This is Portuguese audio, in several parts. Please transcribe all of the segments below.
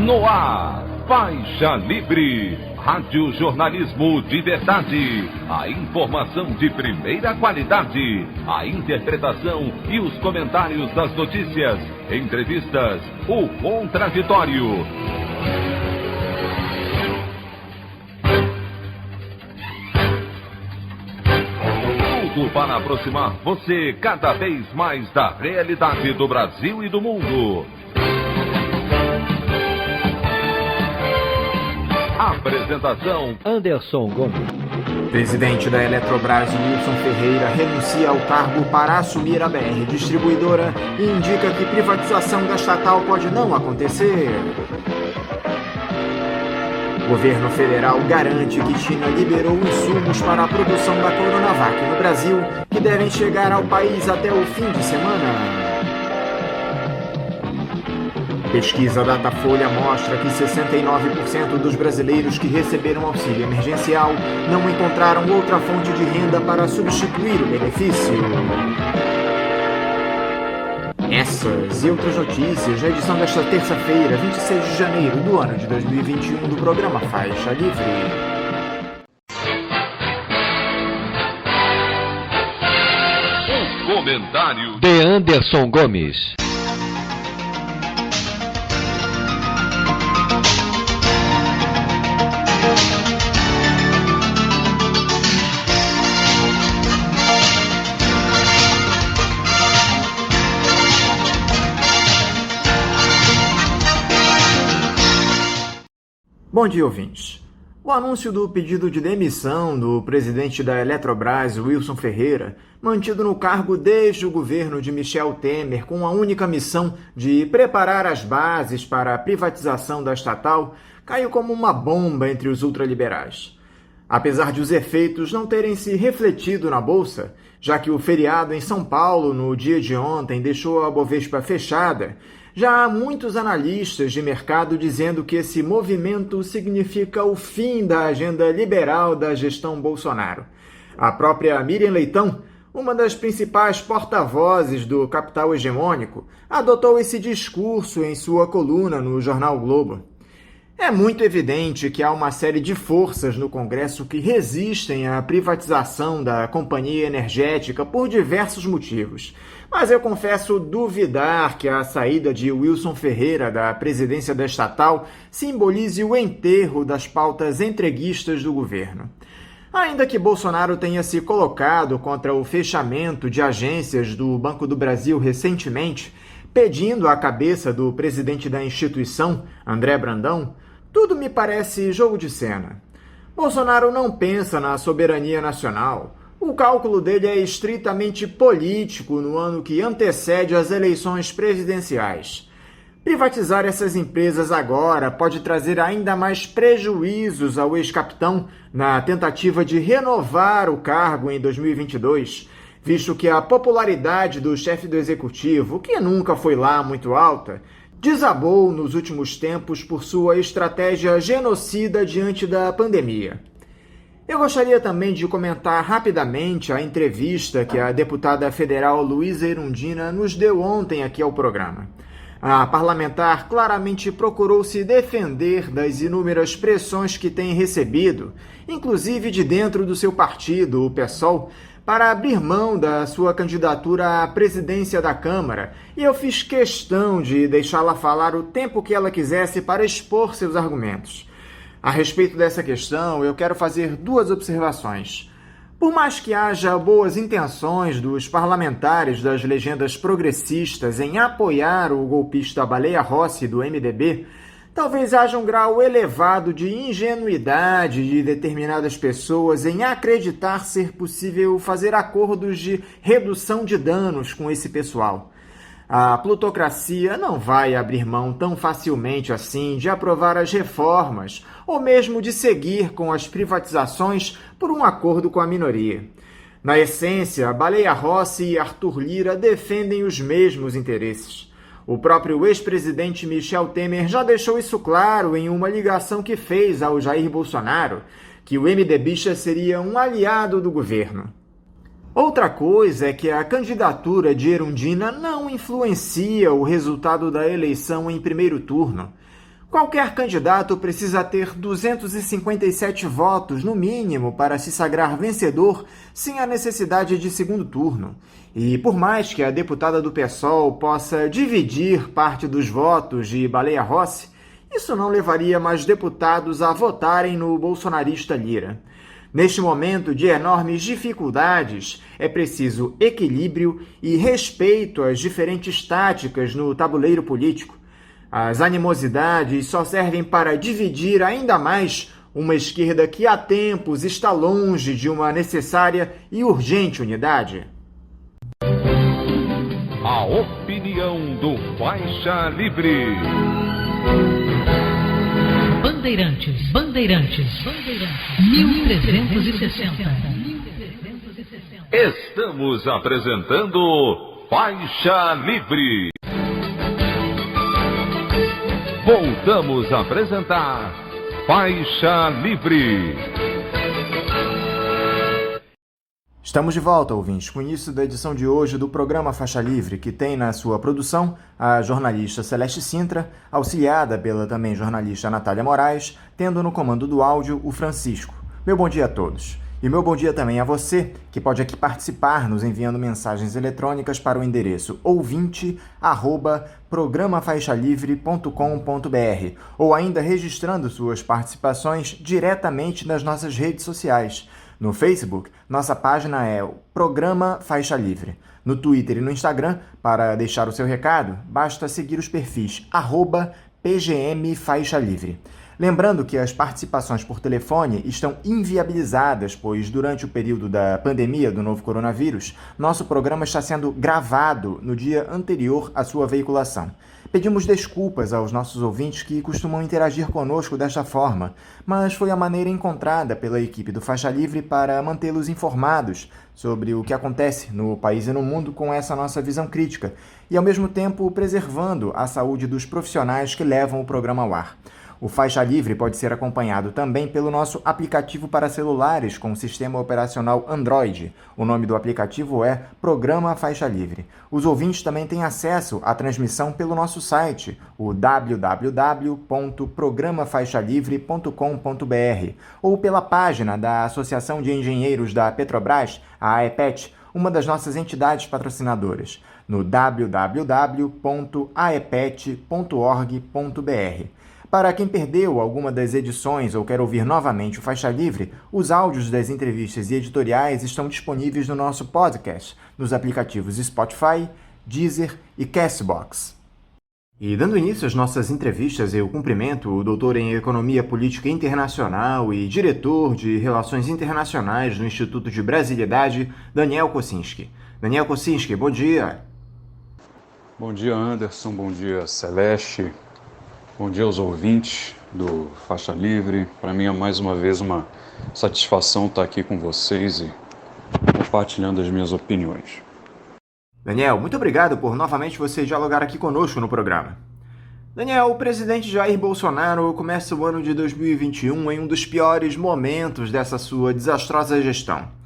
No ar, Faixa Livre, rádio jornalismo de verdade, a informação de primeira qualidade, a interpretação e os comentários das notícias, entrevistas, o contraditório. Tudo para aproximar você cada vez mais da realidade do Brasil e do mundo. Apresentação: Anderson Gomes. Presidente da Eletrobras, Wilson Ferreira, renuncia ao cargo para assumir a BR Distribuidora e indica que privatização da estatal pode não acontecer. O governo federal garante que China liberou insumos para a produção da Coronavac no Brasil, que devem chegar ao país até o fim de semana. Pesquisa Datafolha mostra que 69% dos brasileiros que receberam auxílio emergencial não encontraram outra fonte de renda para substituir o benefício. Essas e outras notícias na edição desta terça-feira, 26 de janeiro do ano de 2021, do programa Faixa Livre. O comentário de Anderson Gomes. Bom dia, ouvintes. O anúncio do pedido de demissão do presidente da Eletrobras, Wilson Ferreira, mantido no cargo desde o governo de Michel Temer, com a única missão de preparar as bases para a privatização da estatal, caiu como uma bomba entre os ultraliberais. Apesar de os efeitos não terem se refletido na Bolsa, já que o feriado em São Paulo no dia de ontem deixou a Bovespa fechada, já há muitos analistas de mercado dizendo que esse movimento significa o fim da agenda liberal da gestão Bolsonaro. A própria Miriam Leitão, uma das principais porta-vozes do capital hegemônico, adotou esse discurso em sua coluna no jornal Globo. É muito evidente que há uma série de forças no Congresso que resistem à privatização da companhia energética por diversos motivos. Mas eu confesso duvidar que a saída de Wilson Ferreira da presidência da estatal simbolize o enterro das pautas entreguistas do governo. Ainda que Bolsonaro tenha se colocado contra o fechamento de agências do Banco do Brasil recentemente, pedindo a cabeça do presidente da instituição, André Brandão, tudo me parece jogo de cena. Bolsonaro não pensa na soberania nacional. O cálculo dele é estritamente político no ano que antecede as eleições presidenciais. Privatizar essas empresas agora pode trazer ainda mais prejuízos ao ex-capitão na tentativa de renovar o cargo em 2022, visto que a popularidade do chefe do executivo, que nunca foi lá muito alta, desabou nos últimos tempos por sua estratégia genocida diante da pandemia. Eu gostaria também de comentar rapidamente a entrevista que a deputada federal Luísa Erundina nos deu ontem aqui ao programa. A parlamentar claramente procurou se defender das inúmeras pressões que tem recebido, inclusive de dentro do seu partido, o PSOL, para abrir mão da sua candidatura à presidência da Câmara, e eu fiz questão de deixá-la falar o tempo que ela quisesse para expor seus argumentos. A respeito dessa questão, eu quero fazer duas observações. Por mais que haja boas intenções dos parlamentares das legendas progressistas em apoiar o golpista Baleia Rossi do MDB, talvez haja um grau elevado de ingenuidade de determinadas pessoas em acreditar ser possível fazer acordos de redução de danos com esse pessoal. A plutocracia não vai abrir mão tão facilmente assim de aprovar as reformas ou mesmo de seguir com as privatizações por um acordo com a minoria. Na essência, Baleia Rossi e Arthur Lira defendem os mesmos interesses. O próprio ex-presidente Michel Temer já deixou isso claro em uma ligação que fez ao Jair Bolsonaro, que o MDBista seria um aliado do governo. Outra coisa é que a candidatura de Erundina não influencia o resultado da eleição em primeiro turno. Qualquer candidato precisa ter 257 votos, no mínimo, para se sagrar vencedor, sem a necessidade de segundo turno. E por mais que a deputada do PSOL possa dividir parte dos votos de Baleia Rossi, isso não levaria mais deputados a votarem no bolsonarista Lira. Neste momento de enormes dificuldades, é preciso equilíbrio e respeito às diferentes táticas no tabuleiro político. As animosidades só servem para dividir ainda mais uma esquerda que há tempos está longe de uma necessária e urgente unidade. A opinião do Faixa Livre. Bandeirantes, 1360. Estamos apresentando Faixa Livre. Voltamos a apresentar Faixa Livre. Estamos de volta, ouvintes, com o início da edição de hoje do programa Faixa Livre, que tem na sua produção a jornalista Celeste Sintra, auxiliada pela também jornalista Natália Moraes, tendo no comando do áudio o Francisco. Meu bom dia a todos. E meu bom dia também a você, que pode aqui participar nos enviando mensagens eletrônicas para o endereço ouvinte@programafaixalivre.com.br ou ainda registrando suas participações diretamente nas nossas redes sociais. No Facebook, nossa página é o Programa Faixa Livre. No Twitter e no Instagram, para deixar o seu recado, basta seguir os perfis @PGM Faixa Livre. Lembrando que as participações por telefone estão inviabilizadas, pois durante o período da pandemia do novo coronavírus, nosso programa está sendo gravado no dia anterior à sua veiculação. Pedimos desculpas aos nossos ouvintes que costumam interagir conosco desta forma, mas foi a maneira encontrada pela equipe do Faixa Livre para mantê-los informados sobre o que acontece no país e no mundo com essa nossa visão crítica e, ao mesmo tempo, preservando a saúde dos profissionais que levam o programa ao ar. O Faixa Livre pode ser acompanhado também pelo nosso aplicativo para celulares com sistema operacional Android. O nome do aplicativo é Programa Faixa Livre. Os ouvintes também têm acesso à transmissão pelo nosso site, o www.programafaixalivre.com.br, ou pela página da Associação de Engenheiros da Petrobras, a AEPET, uma das nossas entidades patrocinadoras, no www.aepet.org.br. Para quem perdeu alguma das edições ou quer ouvir novamente o Faixa Livre, os áudios das entrevistas e editoriais estão disponíveis no nosso podcast, nos aplicativos Spotify, Deezer e Castbox. E dando início às nossas entrevistas, eu cumprimento o doutor em Economia Política Internacional e diretor de Relações Internacionais do Instituto de Brasilidade, Daniel Kossinski. Daniel Kossinski, bom dia. Bom dia, Anderson. Bom dia, Celeste. Bom dia aos ouvintes do Faixa Livre. Para mim é mais uma vez uma satisfação estar aqui com vocês e compartilhando as minhas opiniões. Daniel, muito obrigado por novamente você dialogar aqui conosco no programa. Daniel, o presidente Jair Bolsonaro começa o ano de 2021 em um dos piores momentos dessa sua desastrosa gestão.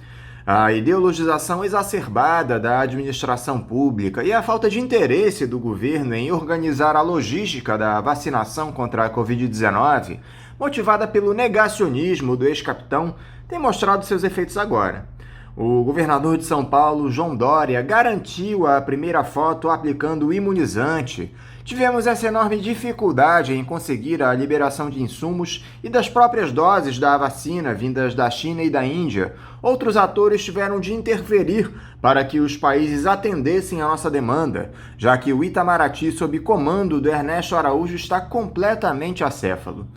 A ideologização exacerbada da administração pública e a falta de interesse do governo em organizar a logística da vacinação contra a Covid-19, motivada pelo negacionismo do ex-capitão, tem mostrado seus efeitos agora. O governador de São Paulo, João Dória, garantiu a primeira foto aplicando o imunizante. Tivemos essa enorme dificuldade em conseguir a liberação de insumos e das próprias doses da vacina vindas da China e da Índia. Outros atores tiveram de interferir para que os países atendessem a nossa demanda, já que o Itamaraty, sob comando do Ernesto Araújo, está completamente acéfalo.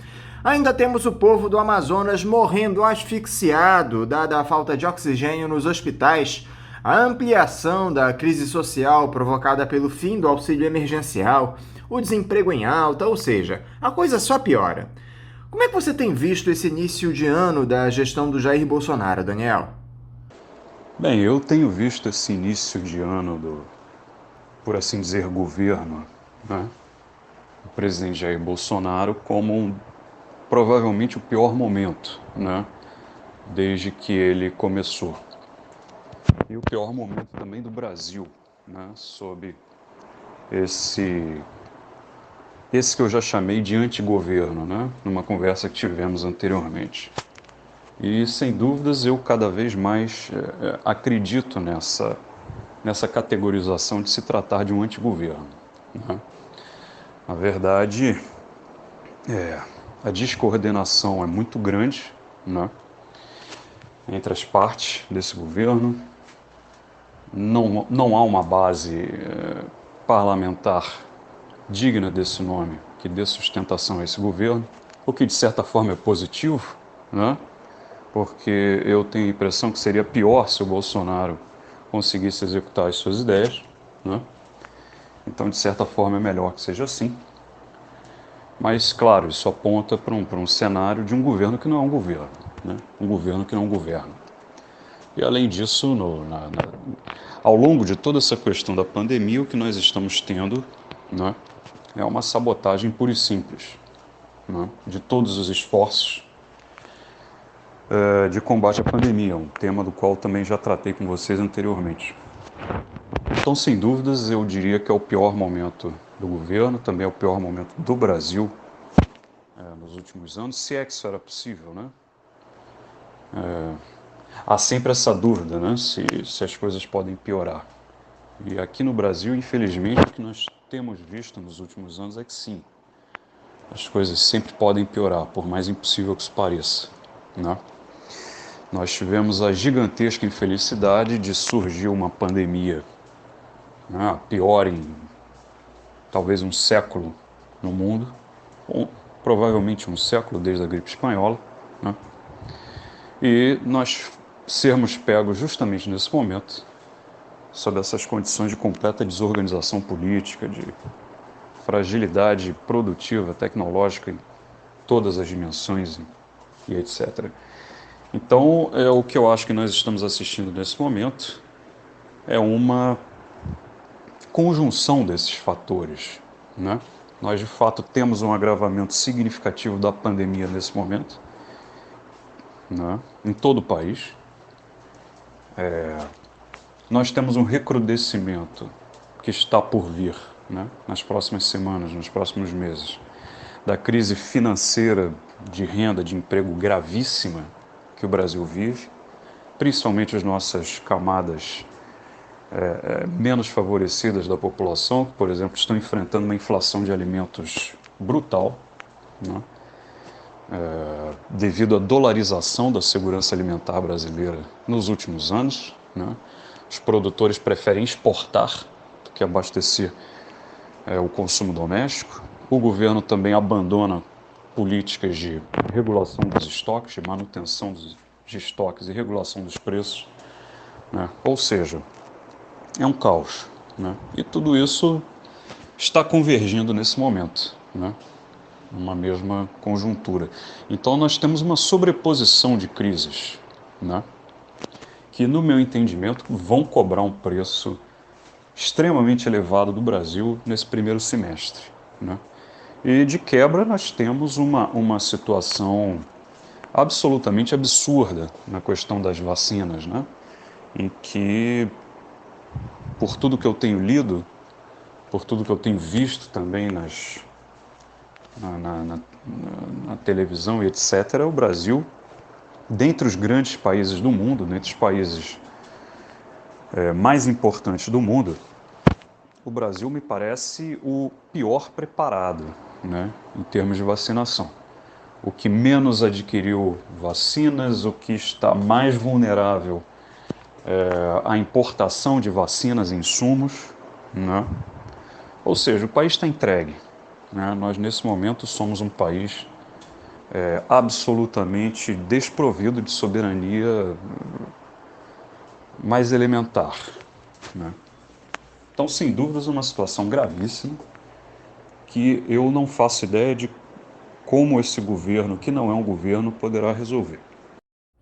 Ainda temos o povo do Amazonas morrendo asfixiado, dada a falta de oxigênio nos hospitais, a ampliação da crise social provocada pelo fim do auxílio emergencial, o desemprego em alta, ou seja, a coisa só piora. Como é que você tem visto esse início de ano da gestão do Jair Bolsonaro, Daniel? Bem, eu tenho visto esse início de ano do, por assim dizer, governo, né? O presidente Jair Bolsonaro como provavelmente o pior momento, né? Desde que ele começou. E o pior momento também do Brasil, né? Sob esse que eu já chamei de antigoverno, né? Numa conversa que tivemos anteriormente. E, sem dúvidas, eu cada vez mais acredito nessa categorização de se tratar de um antigoverno, né? Na verdade, a descoordenação é muito grande, né, entre as partes desse governo. Não há uma base parlamentar digna desse nome, que dê sustentação a esse governo, o que de certa forma é positivo, né? Porque eu tenho a impressão que seria pior se o Bolsonaro conseguisse executar as suas ideias, né? Então, de certa forma, é melhor que seja assim. Mas, claro, isso aponta para um cenário de um governo que não é um governo, né? Um governo que não governa. E, além disso, ao longo de toda essa questão da pandemia, o que nós estamos tendo, né, é uma sabotagem pura e simples, né, de todos os esforços de combate à pandemia, um tema do qual também já tratei com vocês anteriormente. Então, sem dúvidas, eu diria que é o pior momento do governo, também é o pior momento do Brasil nos últimos anos, se é que isso era possível, né? Há sempre essa dúvida, né, se as coisas podem piorar. E aqui no Brasil, infelizmente, o que nós temos visto nos últimos anos é que sim, as coisas sempre podem piorar, por mais impossível que isso pareça, né? Nós tivemos a gigantesca infelicidade de surgir uma pandemia, né, a pior em talvez um século no mundo, ou provavelmente um século desde a gripe espanhola, né? E nós sermos pegos justamente nesse momento, sob essas condições de completa desorganização política, de fragilidade produtiva, tecnológica em todas as dimensões e etc. Então, o que eu acho que nós estamos assistindo nesse momento é uma conjunção desses fatores, né? Nós, de fato, temos um agravamento significativo da pandemia nesse momento, né, em todo o país. Nós temos um recrudescimento que está por vir, né, nas próximas semanas, nos próximos meses, da crise financeira, de renda, de emprego gravíssima que o Brasil vive, principalmente as nossas camadas menos favorecidas da população, que, por exemplo, estão enfrentando uma inflação de alimentos brutal, né, devido à dolarização da segurança alimentar brasileira nos últimos anos, né? Os produtores preferem exportar do que abastecer o consumo doméstico. O governo também abandona políticas de regulação dos estoques, de manutenção de estoques e regulação dos preços, né? Ou seja, é um caos, né? E tudo isso está convergindo nesse momento, né, numa mesma conjuntura. Então nós temos uma sobreposição de crises, né, que, no meu entendimento, vão cobrar um preço extremamente elevado do Brasil nesse primeiro semestre, né? E, de quebra, nós temos uma situação absolutamente absurda na questão das vacinas, né, em que, por tudo que eu tenho lido, por tudo que eu tenho visto também na televisão e etc., o Brasil, dentre os grandes países do mundo, dentre os países mais importantes do mundo, o Brasil me parece o pior preparado, né, em termos de vacinação. O que menos adquiriu vacinas, o que está mais vulnerável à importação de vacinas e insumos, né? Ou seja, o país está entregue, né? Nós, nesse momento, somos um país absolutamente desprovido de soberania mais elementar, né? Então, sem dúvidas, uma situação gravíssima que eu não faço ideia de como esse governo, que não é um governo, poderá resolver.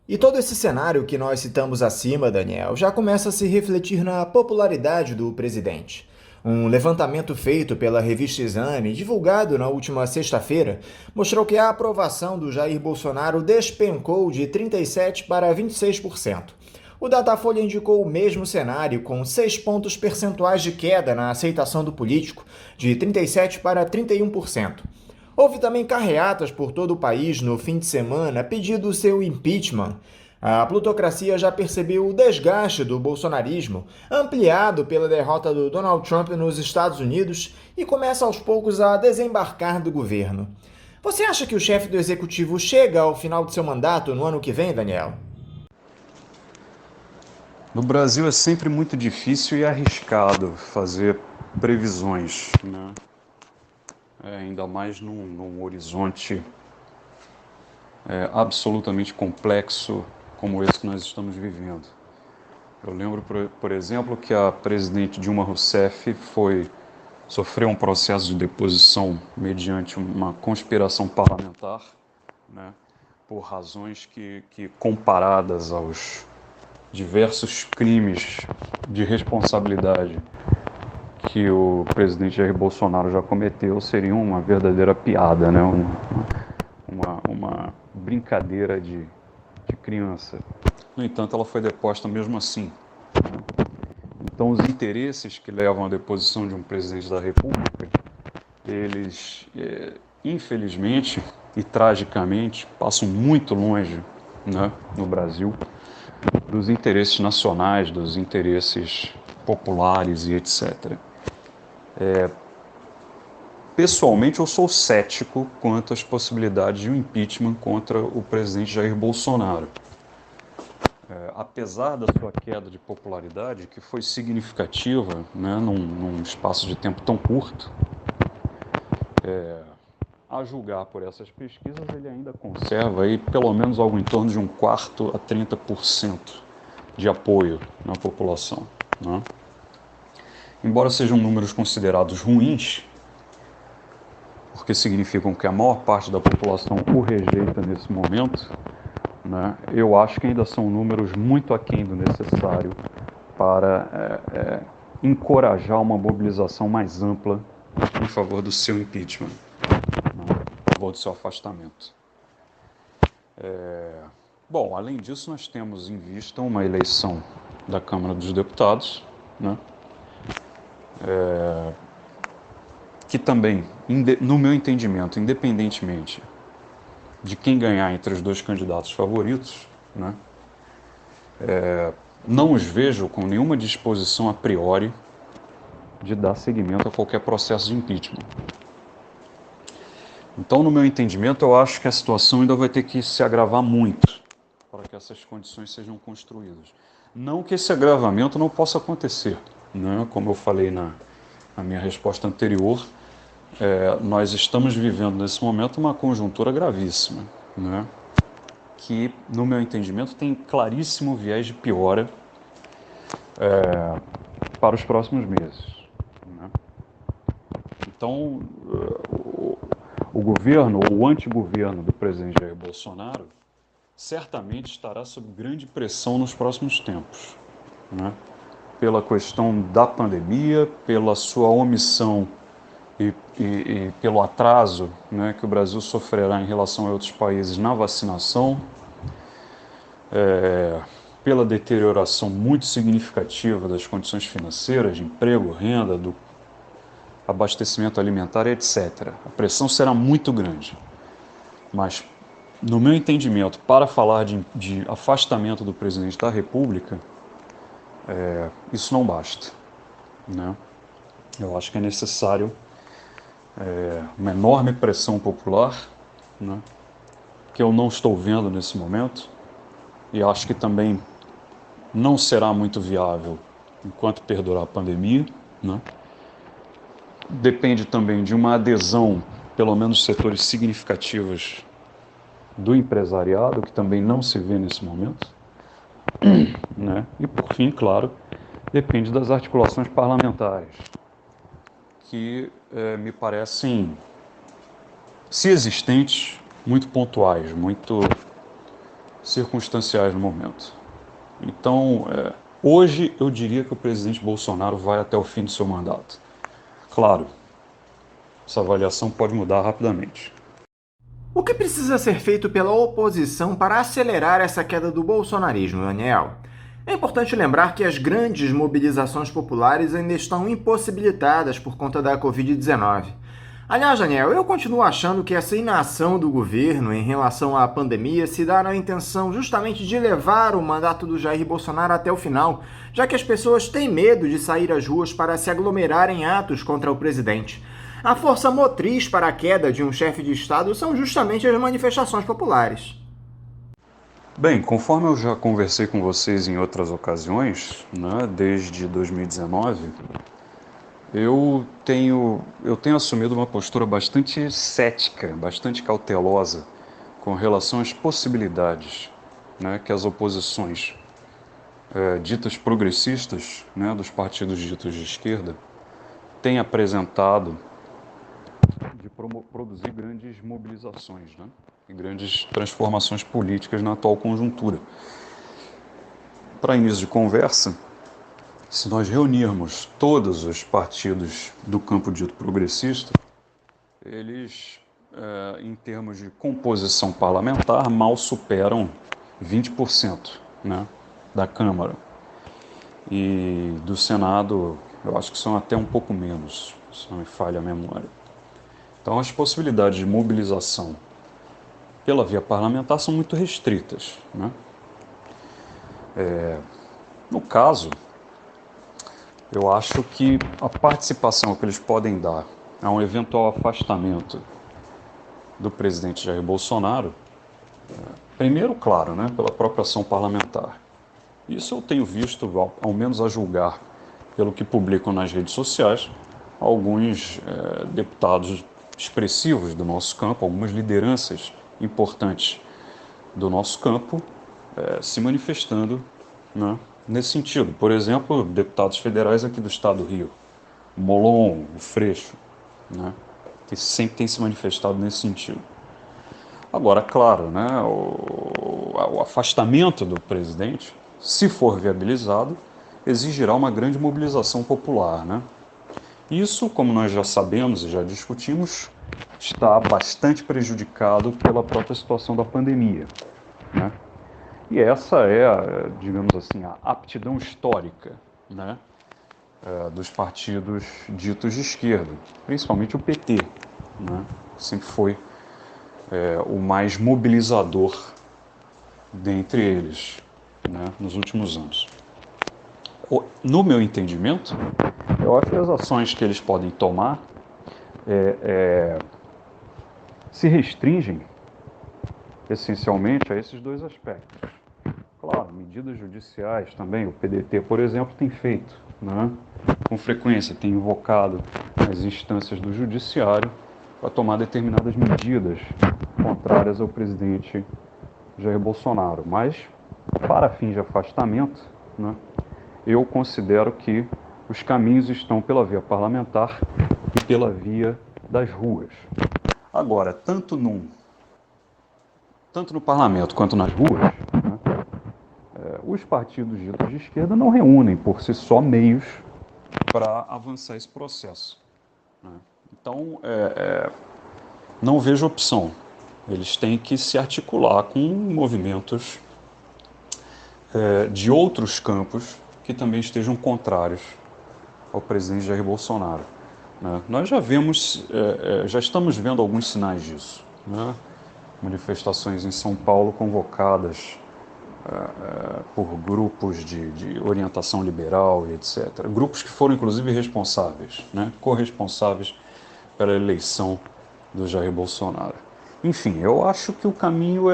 E todo esse cenário que nós citamos acima, Daniel, já começa a se refletir na popularidade do presidente. Um levantamento feito pela revista Exame, divulgado na última sexta-feira, mostrou que a aprovação do Jair Bolsonaro despencou de 37% para 26%. O Datafolha indicou o mesmo cenário, com 6 pontos percentuais de queda na aceitação do político, de 37% para 31%. Houve também carreatas por todo o país no fim de semana pedindo seu impeachment. A plutocracia já percebeu o desgaste do bolsonarismo, ampliado pela derrota do Donald Trump nos Estados Unidos, e começa aos poucos a desembarcar do governo. Você acha que o chefe do executivo chega ao final de seu mandato no ano que vem, Daniel? No Brasil é sempre muito difícil e arriscado fazer previsões, né? Ainda mais num horizonte absolutamente complexo como esse que nós estamos vivendo. Eu lembro, por exemplo, que a presidente Dilma Rousseff sofreu um processo de deposição mediante uma conspiração parlamentar, né, por razões que comparadas aos diversos crimes de responsabilidade que o presidente Jair Bolsonaro já cometeu, seriam uma verdadeira piada, né, uma brincadeira de criança. No entanto, ela foi deposta mesmo assim. Então, os interesses que levam à deposição de um presidente da República, eles, infelizmente e tragicamente, passam muito longe, né, no Brasil, dos interesses nacionais, dos interesses populares e etc. Pessoalmente, eu sou cético quanto às possibilidades de um impeachment contra o presidente Jair Bolsonaro. Apesar da sua queda de popularidade, que foi significativa, né, num espaço de tempo tão curto, a julgar por essas pesquisas, ele ainda conserva aí pelo menos algo em torno de 1/4 a 30% de apoio na população, né? Embora sejam números considerados ruins, porque significam que a maior parte da população o rejeita nesse momento, né, eu acho que ainda são números muito aquém do necessário para encorajar uma mobilização mais ampla em favor do seu impeachment, né, em favor do seu afastamento. Bom, além disso, nós temos em vista uma eleição da Câmara dos Deputados, né, que também, no meu entendimento, independentemente de quem ganhar entre os dois candidatos favoritos, né, não os vejo com nenhuma disposição a priori de dar seguimento a qualquer processo de impeachment. Então, no meu entendimento, eu acho que a situação ainda vai ter que se agravar muito para que essas condições sejam construídas. Não que esse agravamento não possa acontecer, né? Como eu falei na minha resposta anterior, nós estamos vivendo nesse momento uma conjuntura gravíssima, né, que, no meu entendimento, tem claríssimo viés de piora para os próximos meses, né? Então, o governo ou o antigoverno do presidente Jair Bolsonaro certamente estará sob grande pressão nos próximos tempos, né, pela questão da pandemia, pela sua omissão e pelo atraso, né, que o Brasil sofrerá em relação a outros países na vacinação, pela deterioração muito significativa das condições financeiras, de emprego, renda, do abastecimento alimentar, etc. A pressão será muito grande. Mas, no meu entendimento, para falar de afastamento do presidente da República, isso não basta, né? Eu acho que é necessário uma enorme pressão popular, né, que eu não estou vendo nesse momento, e acho que também não será muito viável enquanto perdurar a pandemia, né? Depende também de uma adesão, pelo menos setores significativos do empresariado, que também não se vê nesse momento, né? E, por fim, claro, depende das articulações parlamentares, que me parecem, se existentes, muito pontuais, muito circunstanciais no momento. Então, hoje eu diria que o presidente Bolsonaro vai até o fim do seu mandato. Claro, essa avaliação pode mudar rapidamente. O que precisa ser feito pela oposição para acelerar essa queda do bolsonarismo, Daniel? É importante lembrar que as grandes mobilizações populares ainda estão impossibilitadas por conta da Covid-19. Aliás, Daniel, eu continuo achando que essa inação do governo em relação à pandemia se dá na intenção justamente de levar o mandato do Jair Bolsonaro até o final, já que as pessoas têm medo de sair às ruas para se aglomerar em atos contra o presidente. A força motriz para a queda de um chefe de Estado são justamente as manifestações populares. Bem, conforme eu já conversei com vocês em outras ocasiões, né, desde 2019, eu tenho assumido uma postura bastante cética, bastante cautelosa com relação às possibilidades, né, que as oposições ditas progressistas, né, dos partidos ditos de esquerda, têm apresentado de produzir grandes mobilizações, né, e grandes transformações políticas na atual conjuntura. Para início de conversa, se nós reunirmos todos os partidos do campo dito progressista, eles, em termos de composição parlamentar, mal superam 20%, né, da Câmara. E do Senado, eu acho que são até um pouco menos, se não me falha a memória. Então, as possibilidades de mobilização pela via parlamentar são muito restritas, né? No caso, eu acho que a participação que eles podem dar a um eventual afastamento do presidente Jair Bolsonaro, primeiro, claro, né, pela própria ação parlamentar. Isso eu tenho visto, ao menos a julgar pelo que publicam nas redes sociais, alguns deputados expressivos do nosso campo, algumas lideranças importantes do nosso campo se manifestando, né, nesse sentido. Por exemplo, deputados federais aqui do estado do Rio, o Molon, o Freixo, né, que sempre tem se manifestado nesse sentido. Agora, claro, né, o afastamento do presidente, se for viabilizado, exigirá uma grande mobilização popular, né? Isso, como nós já sabemos e já discutimos, está bastante prejudicado pela própria situação da pandemia, né? E essa é, digamos assim, a aptidão histórica, né, dos partidos ditos de esquerda, principalmente o PT, né, sempre foi o mais mobilizador dentre eles, né, nos últimos anos. No meu entendimento, eu acho que as ações que eles podem tomar se restringem essencialmente a esses dois aspectos. Claro, medidas judiciais também, o PDT, por exemplo, tem feito, né, com frequência, tem invocado as instâncias do judiciário para tomar determinadas medidas contrárias ao presidente Jair Bolsonaro. Mas, para fins de afastamento, né, eu considero que os caminhos estão pela via parlamentar e pela via das ruas. Agora, tanto no parlamento quanto nas ruas, né, os partidos ditos de esquerda não reúnem por si só meios para avançar esse processo, né? Então, não vejo opção. Eles têm que se articular com movimentos de outros campos que também estejam contrários ao presidente Jair Bolsonaro, né? Nós já estamos vendo alguns sinais disso, né? Manifestações em São Paulo convocadas por grupos de orientação liberal e etc. Grupos que foram, inclusive, responsáveis, né, corresponsáveis pela eleição do Jair Bolsonaro. Enfim, eu acho que o caminho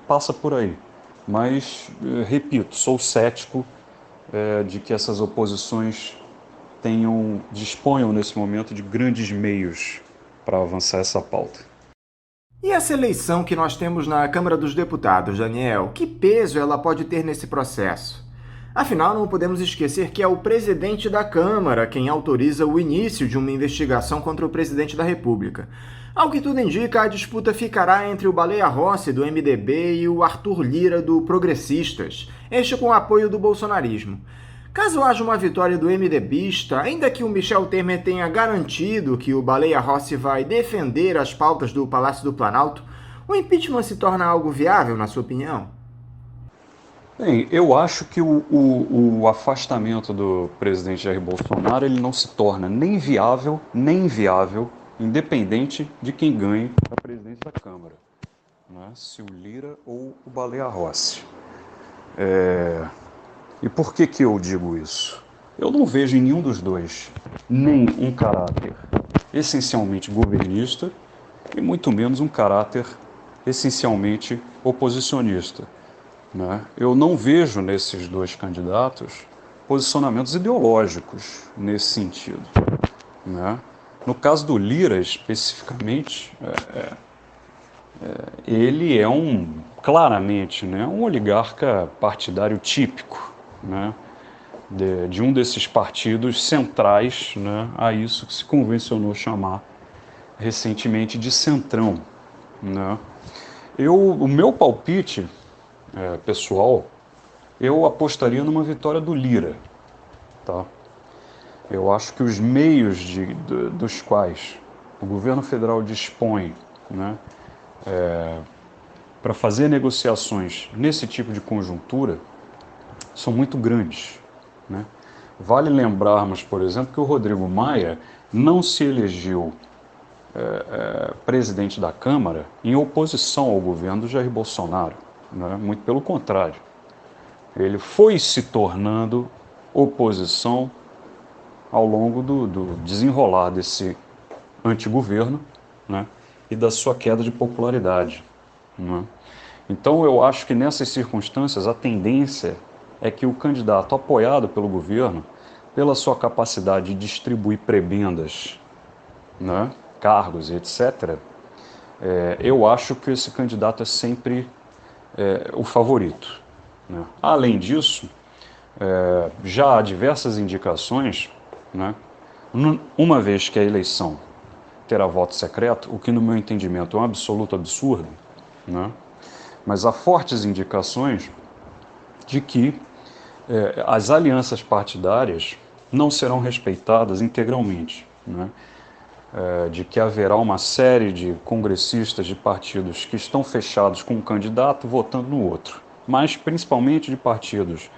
passa por aí. Mas, repito, sou cético de que essas oposições disponham nesse momento de grandes meios para avançar essa pauta. E essa eleição que nós temos na Câmara dos Deputados, Daniel, que peso ela pode ter nesse processo? Afinal, não podemos esquecer que é o presidente da Câmara quem autoriza o início de uma investigação contra o presidente da República. Ao que tudo indica, a disputa ficará entre o Baleia Rossi, do MDB, e o Arthur Lira, do Progressistas, este com o apoio do bolsonarismo. Caso haja uma vitória do MDBista, ainda que o Michel Temer tenha garantido que o Baleia Rossi vai defender as pautas do Palácio do Planalto, o impeachment se torna algo viável, na sua opinião? Bem, eu acho que o afastamento do presidente Jair Bolsonaro ele não se torna nem viável, nem inviável, independente de quem ganhe a presidência da Câmara, né? Se o Lira ou o Baleia Rossi. E por que eu digo isso? Eu não vejo em nenhum dos dois nem um caráter essencialmente governista e muito menos um caráter essencialmente oposicionista, né? Eu não vejo nesses dois candidatos posicionamentos ideológicos nesse sentido, né? No caso do Lira, especificamente, ele é claramente, né, um oligarca partidário típico, né, de um desses partidos centrais, né, a isso que se convencionou chamar recentemente de centrão, né? O meu palpite pessoal, eu apostaria numa vitória do Lira, tá? Eu acho que os meios dos quais o governo federal dispõe, né, para fazer negociações nesse tipo de conjuntura são muito grandes, né? Vale lembrarmos, por exemplo, que o Rodrigo Maia não se elegeu presidente da Câmara em oposição ao governo do Jair Bolsonaro, né? Muito pelo contrário. Ele foi se tornando oposição ao longo do desenrolar desse antigoverno, né? E da sua queda de popularidade, né? Então eu acho que nessas circunstâncias a tendência é que o candidato apoiado pelo governo, pela sua capacidade de distribuir prebendas, né, cargos e etc., eu acho que esse candidato é sempre o favorito, né? Além disso, já há diversas indicações, né, uma vez que a eleição terá voto secreto, o que no meu entendimento é um absoluto absurdo, né? Mas há fortes indicações de que as alianças partidárias não serão respeitadas integralmente, né? De que haverá uma série de congressistas de partidos que estão fechados com um candidato votando no outro, mas principalmente de partidos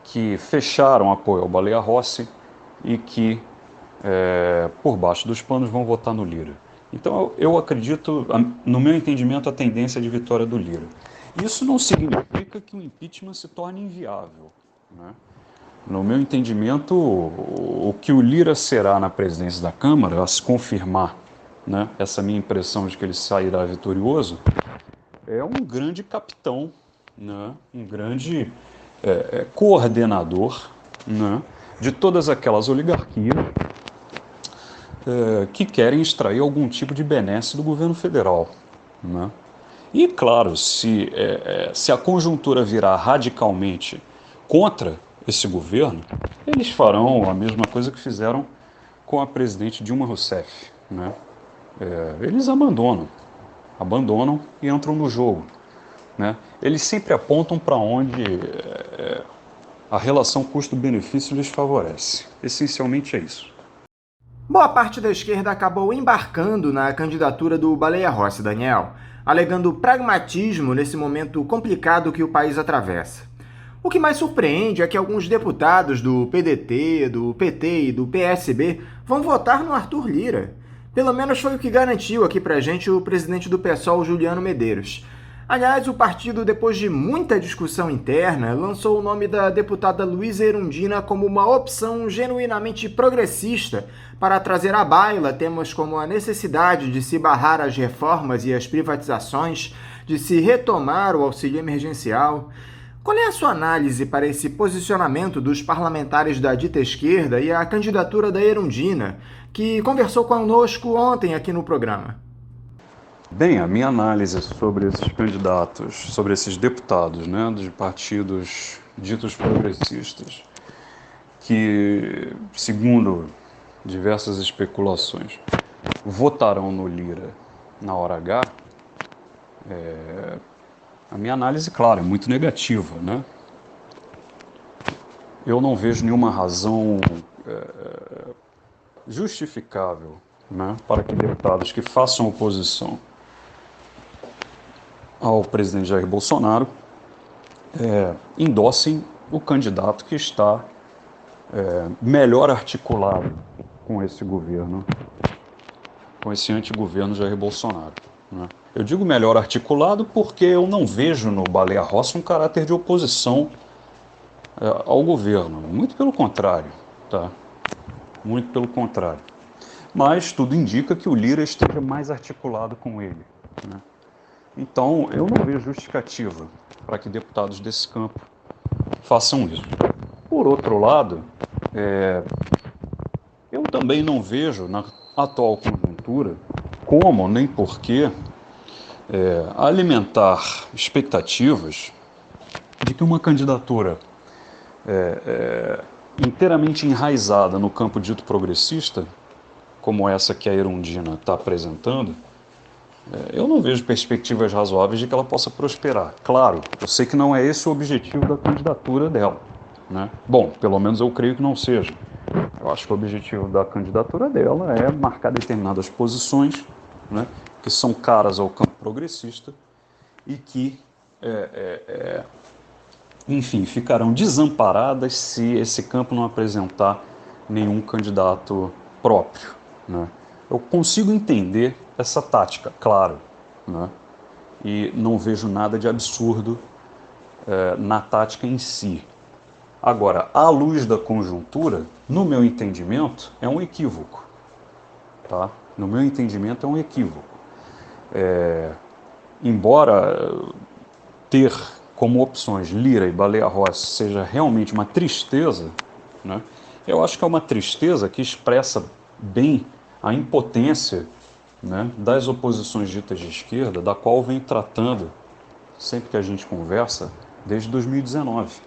que fecharam apoio ao Baleia Rossi e que, por baixo dos panos, vão votar no Lira. Então eu acredito, no meu entendimento, a tendência de vitória do Lira. Isso não significa que o impeachment se torne inviável, né? No meu entendimento, o que o Lira será na presidência da Câmara, a se confirmar, né, essa minha impressão de que ele sairá vitorioso, é um grande capitão, né, um grande coordenador, né, de todas aquelas oligarquias que querem extrair algum tipo de benesse do governo federal, né? E, claro, se a conjuntura virar radicalmente contra esse governo, eles farão a mesma coisa que fizeram com a presidente Dilma Rousseff, né? Eles abandonam e entram no jogo, né? Eles sempre apontam para onde a relação custo-benefício lhes favorece. Essencialmente é isso. Boa parte da esquerda acabou embarcando na candidatura do Baleia Rossi, Daniel, alegando pragmatismo nesse momento complicado que o país atravessa. O que mais surpreende é que alguns deputados do PDT, do PT e do PSB vão votar no Arthur Lira. Pelo menos foi o que garantiu aqui pra gente o presidente do PSOL, Juliano Medeiros. Aliás, o partido, depois de muita discussão interna, lançou o nome da deputada Luísa Erundina como uma opção genuinamente progressista para trazer à baila temas como a necessidade de se barrar as reformas e as privatizações, de se retomar o auxílio emergencial. Qual é a sua análise para esse posicionamento dos parlamentares da dita esquerda e a candidatura da Erundina, que conversou conosco ontem aqui no programa? Bem, a minha análise sobre esses candidatos, sobre esses deputados, né, de partidos ditos progressistas, que, segundo diversas especulações, votarão no Lira na hora H, a minha análise, claro, é muito negativa, né? Eu não vejo nenhuma razão justificável, né, para que deputados que façam oposição ao presidente Jair Bolsonaro endossem o candidato que está melhor articulado com esse governo, com esse antigoverno Jair Bolsonaro, né? Eu digo melhor articulado porque eu não vejo no Baleia Rossi um caráter de oposição ao governo. Muito pelo contrário, tá? Muito pelo contrário. Mas tudo indica que o Lira esteja mais articulado com ele, né? Então, eu não vejo justificativa para que deputados desse campo façam isso. Por outro lado, eu também não vejo, na atual conjuntura, como nem porquê alimentar expectativas de que uma candidatura inteiramente enraizada no campo dito progressista, como essa que a Erundina está apresentando, eu não vejo perspectivas razoáveis de que ela possa prosperar. Claro, eu sei que não é esse o objetivo da candidatura dela, né? Bom, pelo menos eu creio que não seja. Eu acho que o objetivo da candidatura dela é marcar determinadas posições, né, que são caras ao campo progressista e que, enfim, ficarão desamparadas se esse campo não apresentar nenhum candidato próprio, né? Eu consigo entender essa tática, claro, né? E não vejo nada de absurdo na tática em si. Agora, à luz da conjuntura, no meu entendimento, é um equívoco, tá? No meu entendimento, é um equívoco. Embora ter como opções Lira e Baleia Rossi seja realmente uma tristeza, né? Eu acho que é uma tristeza que expressa bem a impotência, né, das oposições ditas de esquerda, da qual vem tratando, sempre que a gente conversa, desde 2019.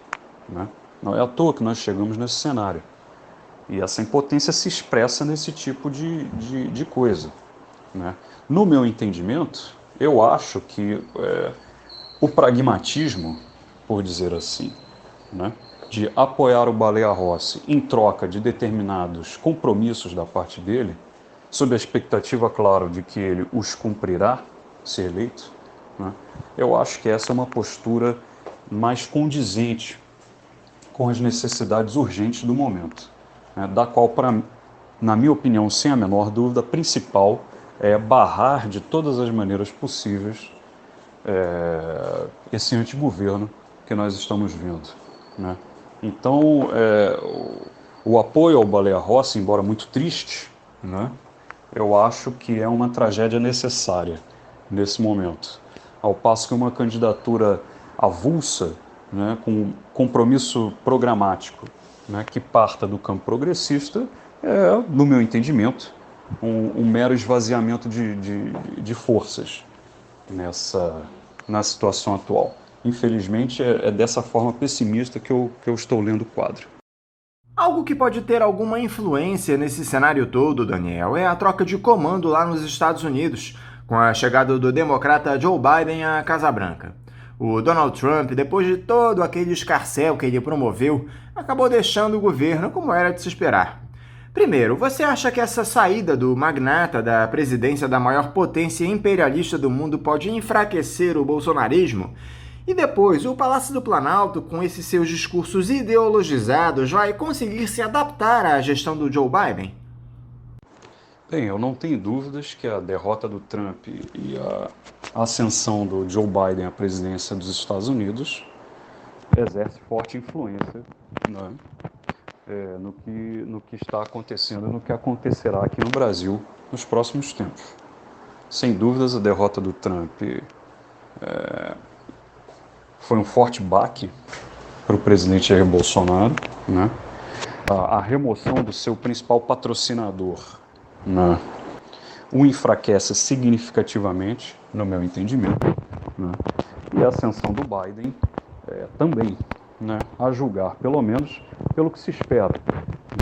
Né? Não é à toa que nós chegamos nesse cenário. E essa impotência se expressa nesse tipo de coisa. Né? No meu entendimento, eu acho que o pragmatismo, por dizer assim, né, de apoiar o Baleia Rossi em troca de determinados compromissos da parte dele, sob a expectativa, claro, de que ele os cumprirá, se eleito, né, eu acho que essa é uma postura mais condizente com as necessidades urgentes do momento, né, da qual, na minha opinião, sem a menor dúvida, a principal é barrar de todas as maneiras possíveis esse antigoverno que nós estamos vendo, né? Então, o apoio ao Baleia Rossi, embora muito triste, né, eu acho que é uma tragédia necessária nesse momento. Ao passo que uma candidatura avulsa, né, com compromisso programático, né, que parta do campo progressista, no meu entendimento, um mero esvaziamento de forças na situação atual. Infelizmente, é dessa forma pessimista que eu estou lendo o quadro. Algo que pode ter alguma influência nesse cenário todo, Daniel, é a troca de comando lá nos Estados Unidos, com a chegada do democrata Joe Biden à Casa Branca. O Donald Trump, depois de todo aquele escarcéu que ele promoveu, acabou deixando o governo como era de se esperar. Primeiro, você acha que essa saída do magnata da presidência da maior potência imperialista do mundo pode enfraquecer o bolsonarismo? E depois, o Palácio do Planalto, com esses seus discursos ideologizados, vai conseguir se adaptar à gestão do Joe Biden? Bem, eu não tenho dúvidas que a derrota do Trump e a ascensão do Joe Biden à presidência dos Estados Unidos exerce forte influência, né, no que está acontecendo e no que acontecerá aqui no Brasil nos próximos tempos. Sem dúvidas, a derrota do Trump foi um forte baque para o presidente Jair Bolsonaro, né? A remoção do seu principal patrocinador, né, o enfraquece significativamente, no meu entendimento, né? E a ascensão do Biden também, né, a julgar, pelo menos, pelo que se espera,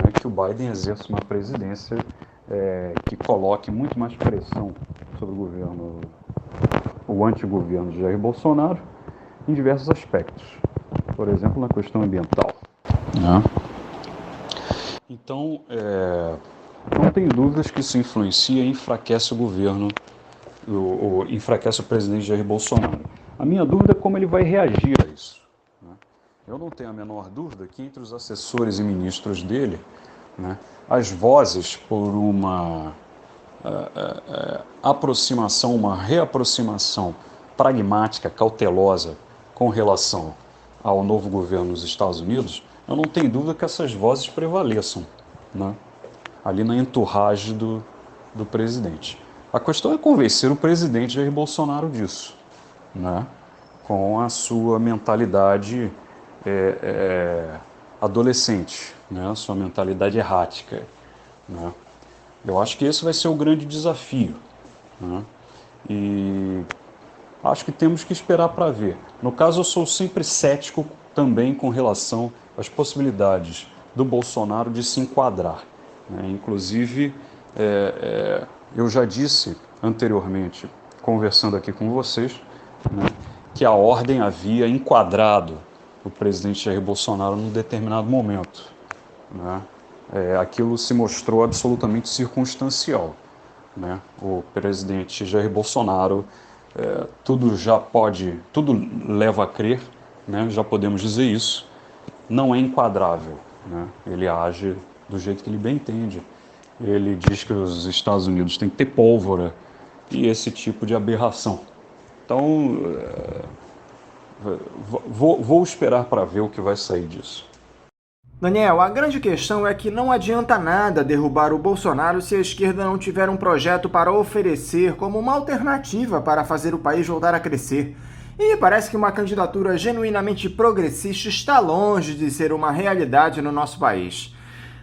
né, que o Biden exerça uma presidência que coloque muito mais pressão sobre o antigoverno de Jair Bolsonaro, em diversos aspectos, por exemplo, na questão ambiental. Né? Então, não tenho dúvidas que isso influencia e enfraquece o governo, enfraquece o presidente Jair Bolsonaro. A minha dúvida é como ele vai reagir a isso. eu não tenho a menor dúvida que entre os assessores e ministros dele, né, as vozes por uma aproximação, uma reaproximação pragmática, cautelosa com relação ao novo governo nos Estados Unidos, eu não tenho dúvida que essas vozes prevaleçam, né, ali na entourage do presidente. A questão é convencer o presidente Jair Bolsonaro disso, né, com a sua mentalidade adolescente, né, a sua mentalidade errática, né. Eu acho que esse vai ser o grande desafio, né, e acho que temos que esperar para ver. No caso, eu sou sempre cético também com relação às possibilidades do Bolsonaro de se enquadrar, né. Inclusive, eu já disse anteriormente, conversando aqui com vocês, né, que a ordem havia enquadrado o presidente Jair Bolsonaro num determinado momento, né. Aquilo se mostrou absolutamente circunstancial, né. O presidente Jair Bolsonaro, tudo leva a crer, né, já podemos dizer isso, não é enquadrável, né. Ele age do jeito que ele bem entende. Ele diz que os Estados Unidos têm que ter pólvora e esse tipo de aberração. Então, vou esperar para ver o que vai sair disso. Daniel, a grande questão é que não adianta nada derrubar o Bolsonaro se a esquerda não tiver um projeto para oferecer como uma alternativa para fazer o país voltar a crescer. E parece que uma candidatura genuinamente progressista está longe de ser uma realidade no nosso país.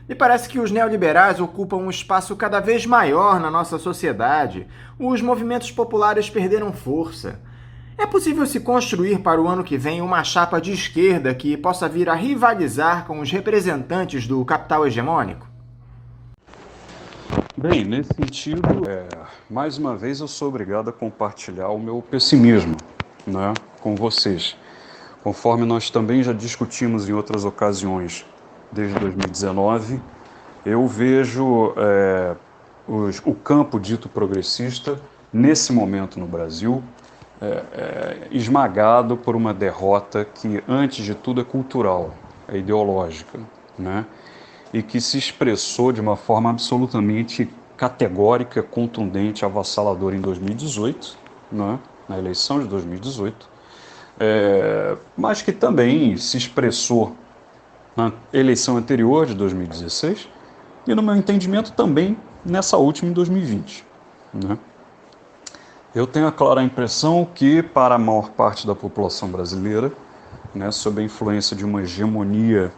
E parece que os neoliberais ocupam um espaço cada vez maior na nossa sociedade. Os movimentos populares perderam força. É possível se construir para o ano que vem uma chapa de esquerda que possa vir a rivalizar com os representantes do capital hegemônico? Bem, nesse sentido, mais uma vez eu sou obrigado a compartilhar o meu pessimismo, né, com vocês. Conforme nós também já discutimos em outras ocasiões, desde 2019, eu vejo o campo dito progressista, nesse momento no Brasil, esmagado por uma derrota que, antes de tudo, é cultural, é ideológica, né? E que se expressou de uma forma absolutamente categórica, contundente, avassaladora em 2018, né? Na eleição de 2018, mas que também se expressou na eleição anterior de 2016 e, no meu entendimento, também nessa última em 2020, né? Eu tenho a clara impressão que, para a maior parte da população brasileira, né, sob a influência de uma hegemonia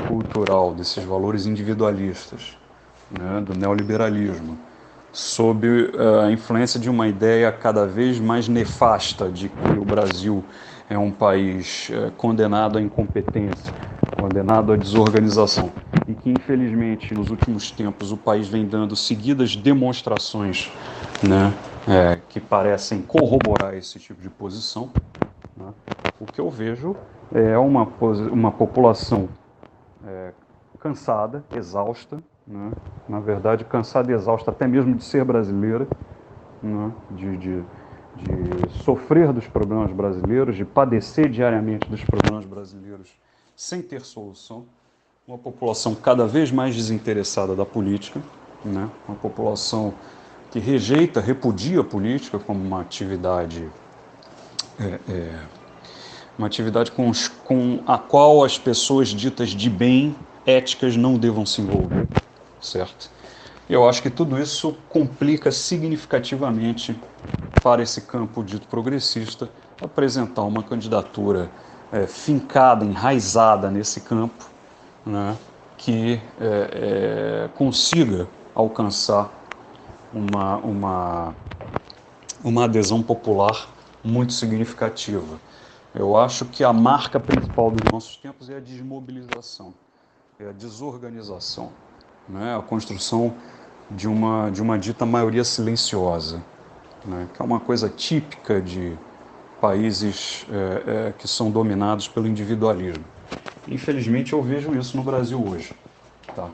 cultural, desses valores individualistas, né, do neoliberalismo, sob a influência de uma ideia cada vez mais nefasta de que o Brasil é um país condenado à incompetência, condenado à desorganização, e que, infelizmente, nos últimos tempos o país vem dando seguidas demonstrações, né, que parecem corroborar esse tipo de posição, né? O que eu vejo é uma população cansada, exausta, né? Na verdade cansada e exausta até mesmo de ser brasileira, né? de sofrer dos problemas brasileiros, de padecer diariamente dos problemas brasileiros sem ter solução, uma população cada vez mais desinteressada da política, né? Uma população que repudia a política como uma atividade com a qual as pessoas ditas de bem, éticas, não devam se envolver, certo? Eu acho que tudo isso complica significativamente para esse campo dito progressista apresentar uma candidatura fincada, enraizada nesse campo, né, que consiga alcançar uma adesão popular muito significativa. Eu acho que a marca principal dos nossos tempos é a desmobilização, é a desorganização, né? A construção de uma dita maioria silenciosa, né? Que é uma coisa típica de países que são dominados pelo individualismo. Infelizmente eu vejo isso no Brasil hoje, tá?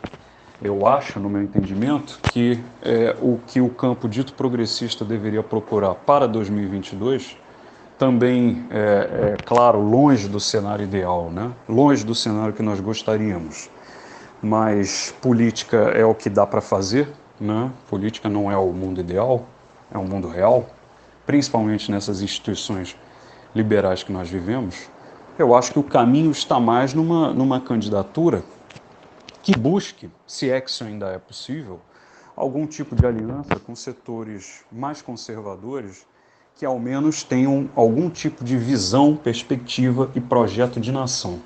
Eu acho, no meu entendimento, que o campo dito progressista deveria procurar para 2022 também, claro, longe do cenário ideal, né? Longe do cenário que nós gostaríamos. Mas política é o que dá para fazer, né? Política não é o mundo ideal, é o mundo real, principalmente nessas instituições liberais que nós vivemos. Eu acho que o caminho está mais numa candidatura que busque, se é que isso ainda é possível, algum tipo de aliança com setores mais conservadores que ao menos tenham algum tipo de visão, perspectiva e projeto de nação.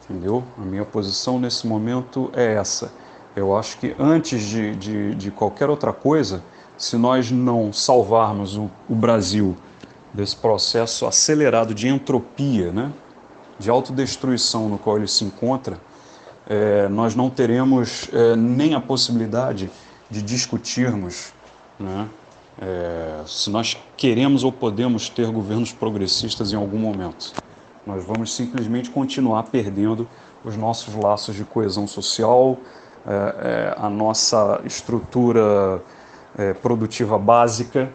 Entendeu? A minha posição nesse momento é essa. Eu acho que antes de qualquer outra coisa, se nós não salvarmos o Brasil desse processo acelerado de entropia, né, de autodestruição no qual ele se encontra, nós não teremos nem a possibilidade de discutirmos, né, se nós queremos ou podemos ter governos progressistas em algum momento. Nós vamos simplesmente continuar perdendo os nossos laços de coesão social, a nossa estrutura produtiva básica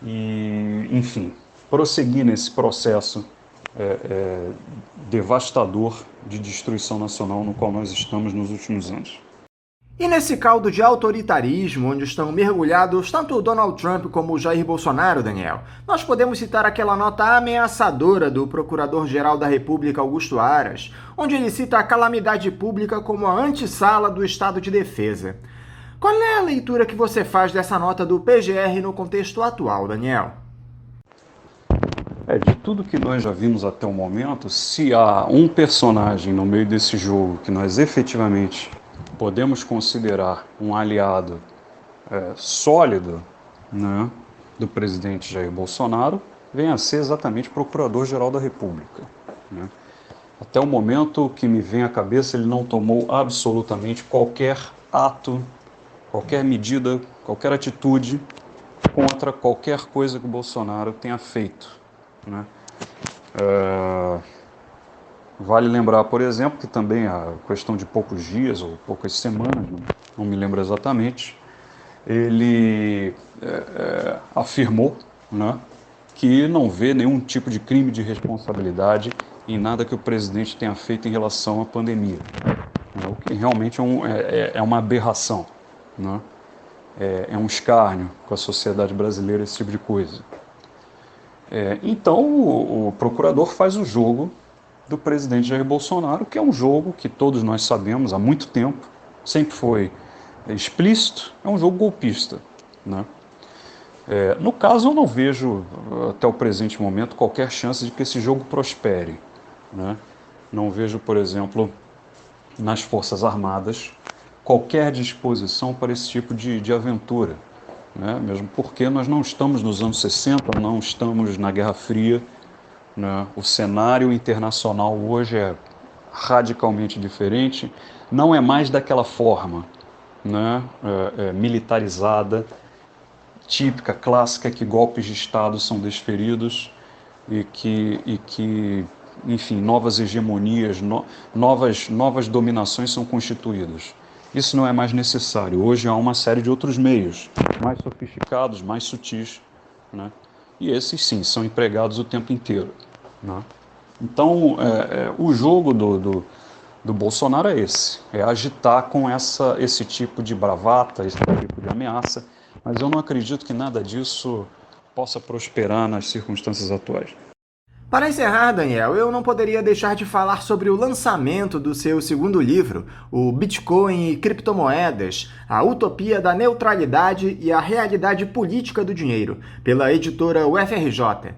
e, enfim, prosseguir nesse processo devastador de destruição nacional no qual nós estamos nos últimos anos. E nesse caldo de autoritarismo, onde estão mergulhados tanto o Donald Trump como o Jair Bolsonaro, Daniel, nós podemos citar aquela nota ameaçadora do Procurador-Geral da República, Augusto Aras, onde ele cita a calamidade pública como a antessala do Estado de Defesa. Qual é a leitura que você faz dessa nota do PGR no contexto atual, Daniel? De tudo que nós já vimos até o momento, se há um personagem no meio desse jogo que nós efetivamente podemos considerar um aliado sólido, né, do presidente Jair Bolsonaro, vem a ser exatamente Procurador-Geral da República, né? Até o momento, o que me vem à cabeça, ele não tomou absolutamente qualquer ato, qualquer medida, qualquer atitude contra qualquer coisa que o Bolsonaro tenha feito, né? Vale lembrar, por exemplo, que também a questão de poucos dias ou poucas semanas, não me lembro exatamente, ele afirmou, né, que não vê nenhum tipo de crime de responsabilidade em nada que o presidente tenha feito em relação à pandemia, né, o que realmente é uma aberração, né? É um escárnio com a sociedade brasileira esse tipo de coisa. Então o procurador faz o jogo do presidente Jair Bolsonaro, que é um jogo que todos nós sabemos há muito tempo, sempre foi explícito, é um jogo golpista, né? No caso, eu não vejo, até o presente momento, qualquer chance de que esse jogo prospere, né? Não vejo, por exemplo, nas Forças Armadas, qualquer disposição para esse tipo de aventura, né? Mesmo porque nós não estamos nos anos 60, não estamos na Guerra Fria, né? O cenário internacional hoje é radicalmente diferente, não é mais daquela forma, né? Militarizada, típica, clássica, que golpes de Estado são desferidos e que enfim, novas hegemonias, novas dominações são constituídas. Isso não é mais necessário. Hoje há uma série de outros meios, mais sofisticados, mais sutis, né? E esses, sim, são empregados o tempo inteiro, né? Então, o jogo do Bolsonaro é esse, é agitar com esse tipo de bravata, esse tipo de ameaça, mas eu não acredito que nada disso possa prosperar nas circunstâncias atuais. Para encerrar, Daniel, eu não poderia deixar de falar sobre o lançamento do seu segundo livro, o Bitcoin e Criptomoedas, a Utopia da Neutralidade e a Realidade Política do Dinheiro, pela editora UFRJ.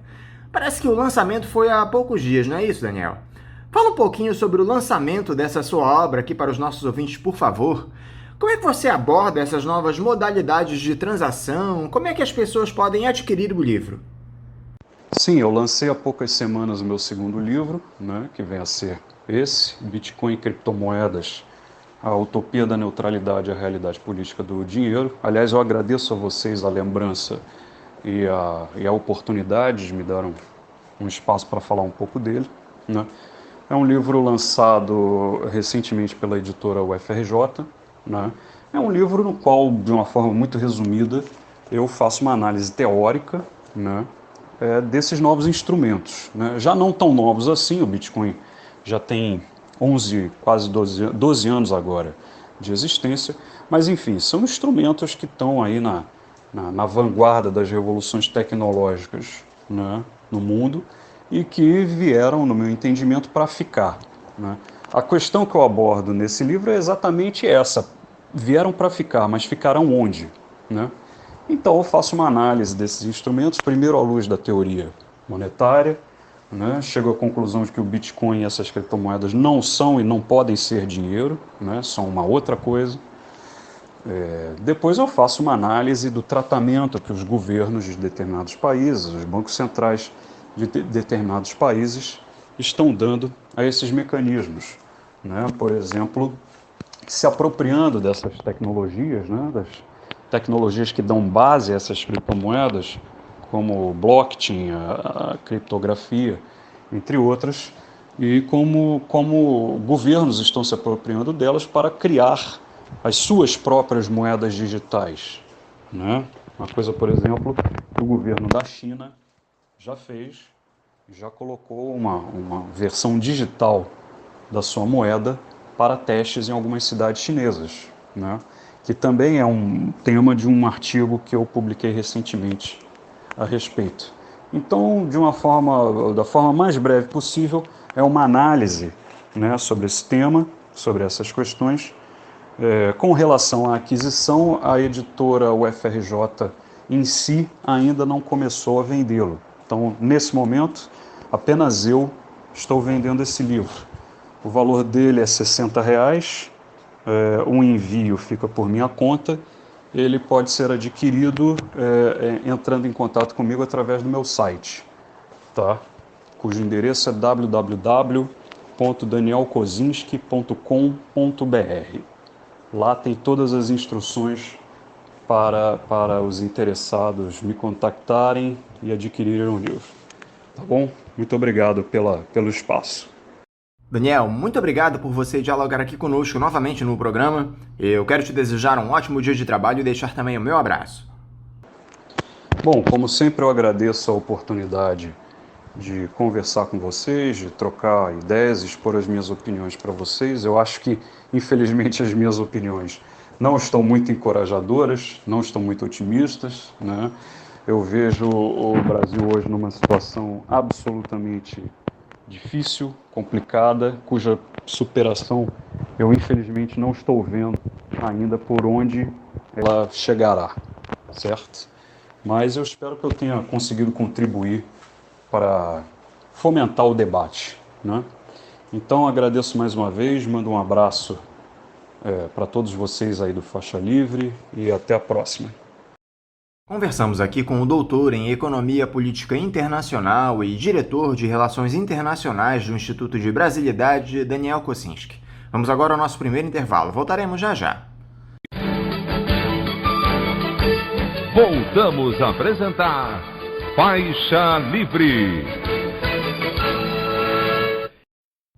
Parece que o lançamento foi há poucos dias, não é isso, Daniel? Fala um pouquinho sobre o lançamento dessa sua obra aqui para os nossos ouvintes, por favor. Como é que você aborda essas novas modalidades de transação? Como é que as pessoas podem adquirir o livro? Sim, eu lancei há poucas semanas o meu segundo livro, né, que vem a ser esse, Bitcoin e Criptomoedas, a Utopia da Neutralidade e a Realidade Política do Dinheiro. Aliás, eu agradeço a vocês a lembrança e a oportunidade de me dar um espaço para falar um pouco dele, né? É um livro lançado recentemente pela editora UFRJ, né? É um livro no qual, de uma forma muito resumida, eu faço uma análise teórica, né, desses novos instrumentos, né? Já não tão novos assim, o Bitcoin já tem 11, quase 12 anos agora de existência, mas enfim, são instrumentos que estão aí na vanguarda das revoluções tecnológicas, né, no mundo, e que vieram, no meu entendimento, para ficar, né? A questão que eu abordo nesse livro é exatamente essa: vieram para ficar, mas ficarão onde, né? Então eu faço uma análise desses instrumentos, primeiro à luz da teoria monetária, né? Chego à conclusão de que o Bitcoin e essas criptomoedas não são e não podem ser dinheiro, né? São uma outra coisa. Depois eu faço uma análise do tratamento que os governos de determinados países, os bancos centrais de determinados países estão dando a esses mecanismos, né? Por exemplo, se apropriando dessas tecnologias, né? Das tecnologias que dão base a essas criptomoedas, como o blockchain, a criptografia, entre outras, e como governos estão se apropriando delas para criar as suas próprias moedas digitais, né? Uma coisa, por exemplo, que o governo da China já fez, já colocou uma versão digital da sua moeda para testes em algumas cidades chinesas, né? Que também é um tema de um artigo que eu publiquei recentemente a respeito. Então, da forma mais breve possível, é uma análise, né, sobre esse tema, sobre essas questões. Com relação à aquisição, a editora UFRJ em si ainda não começou a vendê-lo. Então, nesse momento, apenas eu estou vendendo esse livro. O valor dele é R$60, um envio fica por minha conta. Ele pode ser adquirido entrando em contato comigo através do meu site, tá? Cujo endereço é www.danielkozinski.com.br. Lá tem todas as instruções para os interessados me contactarem e adquirirem o livro. Tá bom? Muito obrigado pelo espaço. Daniel, muito obrigado por você dialogar aqui conosco novamente no programa. Eu quero te desejar um ótimo dia de trabalho e deixar também o meu abraço. Bom, como sempre eu agradeço a oportunidade de conversar com vocês, de trocar ideias, expor as minhas opiniões para vocês. Eu acho que, infelizmente, as minhas opiniões não estão muito encorajadoras, não estão muito otimistas, né? Eu vejo o Brasil hoje numa situação absolutamente difícil, complicada, cuja superação eu, infelizmente, não estou vendo ainda por onde ela chegará, certo? Mas eu espero que eu tenha conseguido contribuir para fomentar o debate, né? Então agradeço mais uma vez, mando um abraço para todos vocês aí do Faixa Livre e até a próxima. Conversamos aqui com o doutor em Economia Política Internacional e diretor de Relações Internacionais do Instituto de Brasilidade, Daniel Kozinski. Vamos agora ao nosso primeiro intervalo. Voltaremos já já. Voltamos a apresentar Faixa Livre.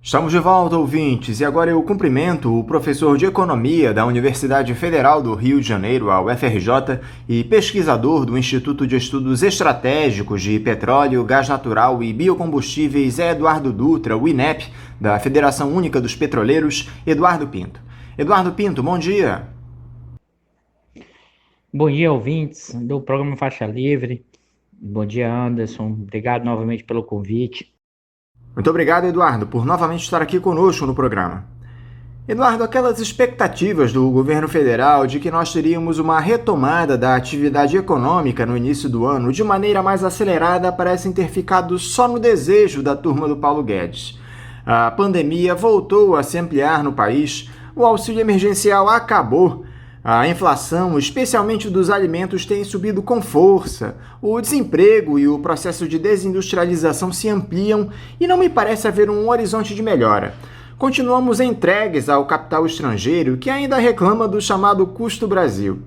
Estamos de volta, ouvintes, e agora eu cumprimento o professor de Economia da Universidade Federal do Rio de Janeiro, a UFRJ, e pesquisador do Instituto de Estudos Estratégicos de Petróleo, Gás Natural e Biocombustíveis, Eduardo Dutra, o INEP, da Federação Única dos Petroleiros, Eduardo Pinto. Eduardo Pinto, bom dia. Bom dia, ouvintes do programa Faixa Livre. Bom dia, Anderson. Obrigado novamente pelo convite. Muito obrigado, Eduardo, por novamente estar aqui conosco no programa. Eduardo, aquelas expectativas do governo federal de que nós teríamos uma retomada da atividade econômica no início do ano de maneira mais acelerada parecem ter ficado só no desejo da turma do Paulo Guedes. A pandemia voltou a se ampliar no país, o auxílio emergencial acabou, a inflação, especialmente dos alimentos, tem subido com força. O desemprego e o processo de desindustrialização se ampliam e não me parece haver um horizonte de melhora. Continuamos entregues ao capital estrangeiro, que ainda reclama do chamado custo Brasil.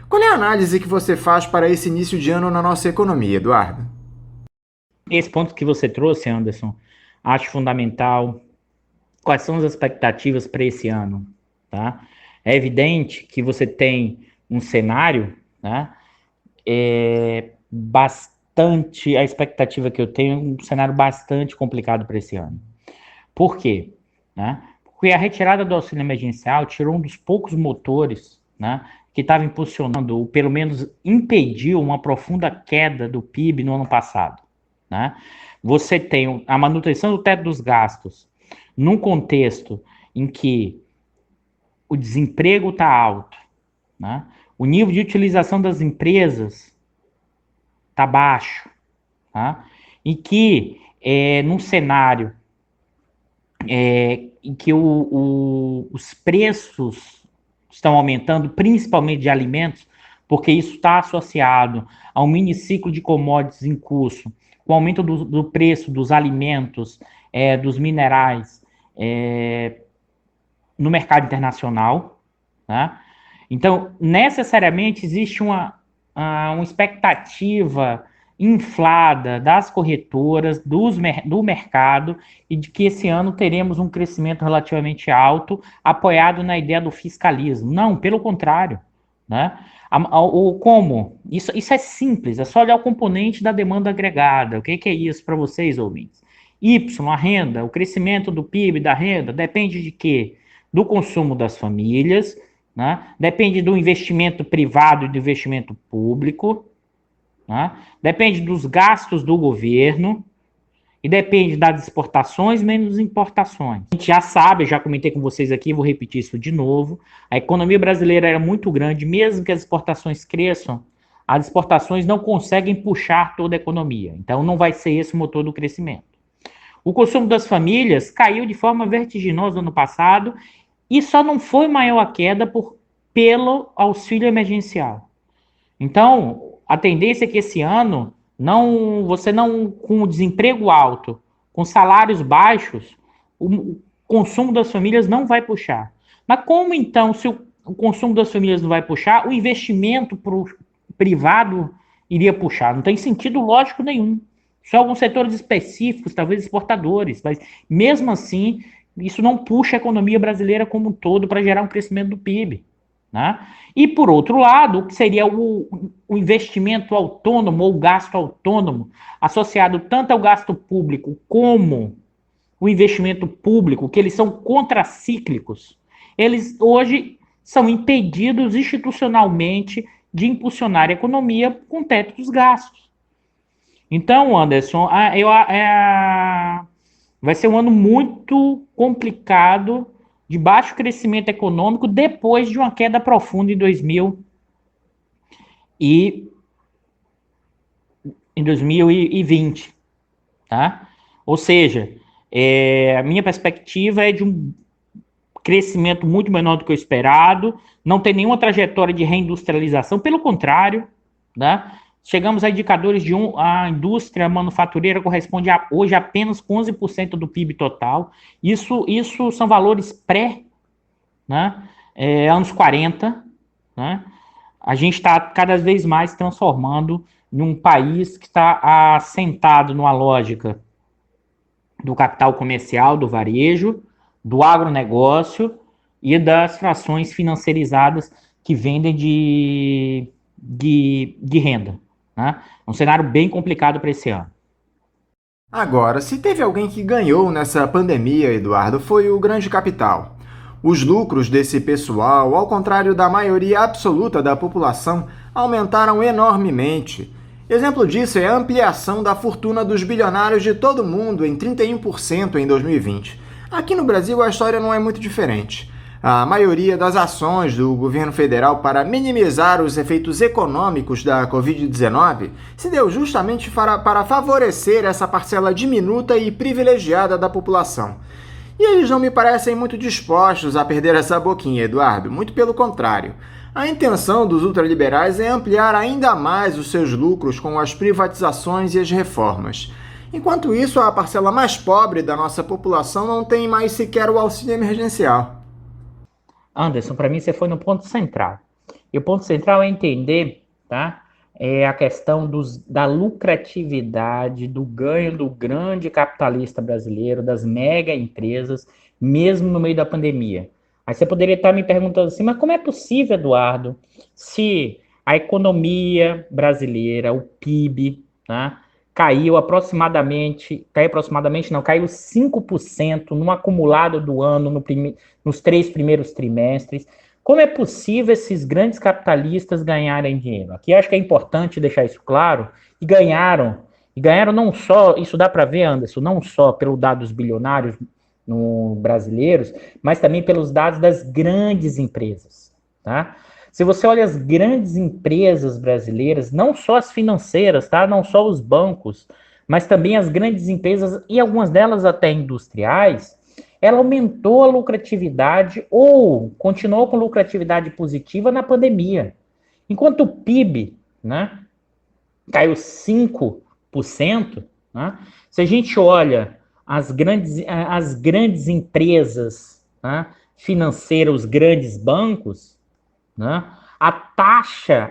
Qual é a análise que você faz para esse início de ano na nossa economia, Eduardo? Esse ponto que você trouxe, Anderson, acho fundamental. Quais são as expectativas para esse ano, tá? É evidente que você tem um cenário, né, a expectativa que eu tenho é um cenário bastante complicado para esse ano. Por quê? Né? Porque a retirada do auxílio emergencial tirou um dos poucos motores, né, que estava impulsionando, ou pelo menos impediu uma profunda queda do PIB no ano passado. Né? Você tem a manutenção do teto dos gastos num contexto em que o desemprego está alto, né? O nível de utilização das empresas está baixo, tá? E que, num cenário em que os preços estão aumentando, principalmente de alimentos, porque isso está associado a um miniciclo de commodities em curso, com o aumento do preço dos alimentos, dos minerais, no mercado internacional, tá? Então, necessariamente, existe uma expectativa inflada das corretoras, do mercado, e de que esse ano teremos um crescimento relativamente alto, apoiado na ideia do fiscalismo. Não, pelo contrário. Né? Como? Isso é simples, é só olhar o componente da demanda agregada. O que é isso para vocês, ouvintes? Y, a renda, o crescimento do PIB, da renda, depende de quê? Do consumo das famílias, né? Depende do investimento privado e do investimento público, né? Depende dos gastos do governo e depende das exportações menos importações. A gente já sabe, eu já comentei com vocês aqui, vou repetir isso de novo, a economia brasileira era muito grande, mesmo que as exportações cresçam, as exportações não conseguem puxar toda a economia, então não vai ser esse o motor do crescimento. O consumo das famílias caiu de forma vertiginosa no ano passado e só não foi maior a queda pelo auxílio emergencial. Então, a tendência é que esse ano, você não, com o desemprego alto, com salários baixos, o consumo das famílias não vai puxar. Mas como então, se o consumo das famílias não vai puxar, o investimento privado iria puxar? Não tem sentido lógico nenhum. Só alguns setores específicos, talvez exportadores, mas mesmo assim, isso não puxa a economia brasileira como um todo para gerar um crescimento do PIB. Né? E, por outro lado, o que seria o investimento autônomo ou gasto autônomo, associado tanto ao gasto público como o investimento público, que eles são contracíclicos, eles hoje são impedidos institucionalmente de impulsionar a economia com o teto dos gastos. Então, Anderson, vai ser um ano muito complicado, de baixo crescimento econômico, depois de uma queda profunda em 2020. Tá? Ou seja, a minha perspectiva é de um crescimento muito menor do que o esperado, não tem nenhuma trajetória de reindustrialização, pelo contrário, né? Chegamos a indicadores de a indústria manufatureira corresponde hoje apenas com 11% do PIB total. Isso são valores né, anos 40. Né? A gente está cada vez mais transformando em um país que está assentado numa lógica do capital comercial, do varejo, do agronegócio e das frações financiarizadas que vendem de renda. Né? Um cenário bem complicado para esse ano. Agora, se teve alguém que ganhou nessa pandemia, Eduardo, foi o grande capital. Os lucros desse pessoal, ao contrário da maioria absoluta da população, aumentaram enormemente. Exemplo disso é a ampliação da fortuna dos bilionários de todo mundo em 31% em 2020. Aqui no Brasil a história não é muito diferente. A maioria das ações do governo federal para minimizar os efeitos econômicos da Covid-19 se deu justamente para favorecer essa parcela diminuta e privilegiada da população. E eles não me parecem muito dispostos a perder essa boquinha, Eduardo, muito pelo contrário. A intenção dos ultraliberais é ampliar ainda mais os seus lucros com as privatizações e as reformas. Enquanto isso, a parcela mais pobre da nossa população não tem mais sequer o auxílio emergencial. Anderson, para mim você foi no ponto central. E o ponto central é entender, tá? A questão da lucratividade, do ganho do grande capitalista brasileiro, das mega empresas, mesmo no meio da pandemia. Aí você poderia estar me perguntando assim, mas como é possível, Eduardo, se a economia brasileira, o PIB, né? Caiu 5% no acumulado do ano, nos 3 primeiros trimestres. Como é possível esses grandes capitalistas ganharem dinheiro? Aqui acho que é importante deixar isso claro, e ganharam não só, isso dá para ver, Anderson, não só pelos dados bilionários brasileiros, mas também pelos dados das grandes empresas, tá? Se você olha as grandes empresas brasileiras, não só as financeiras, tá? Não só os bancos, mas também as grandes empresas, e algumas delas até industriais, ela aumentou a lucratividade ou continuou com lucratividade positiva na pandemia. Enquanto o PIB, né, caiu 5%, né, se a gente olha as grandes empresas, né, financeiras, os grandes bancos, né, a taxa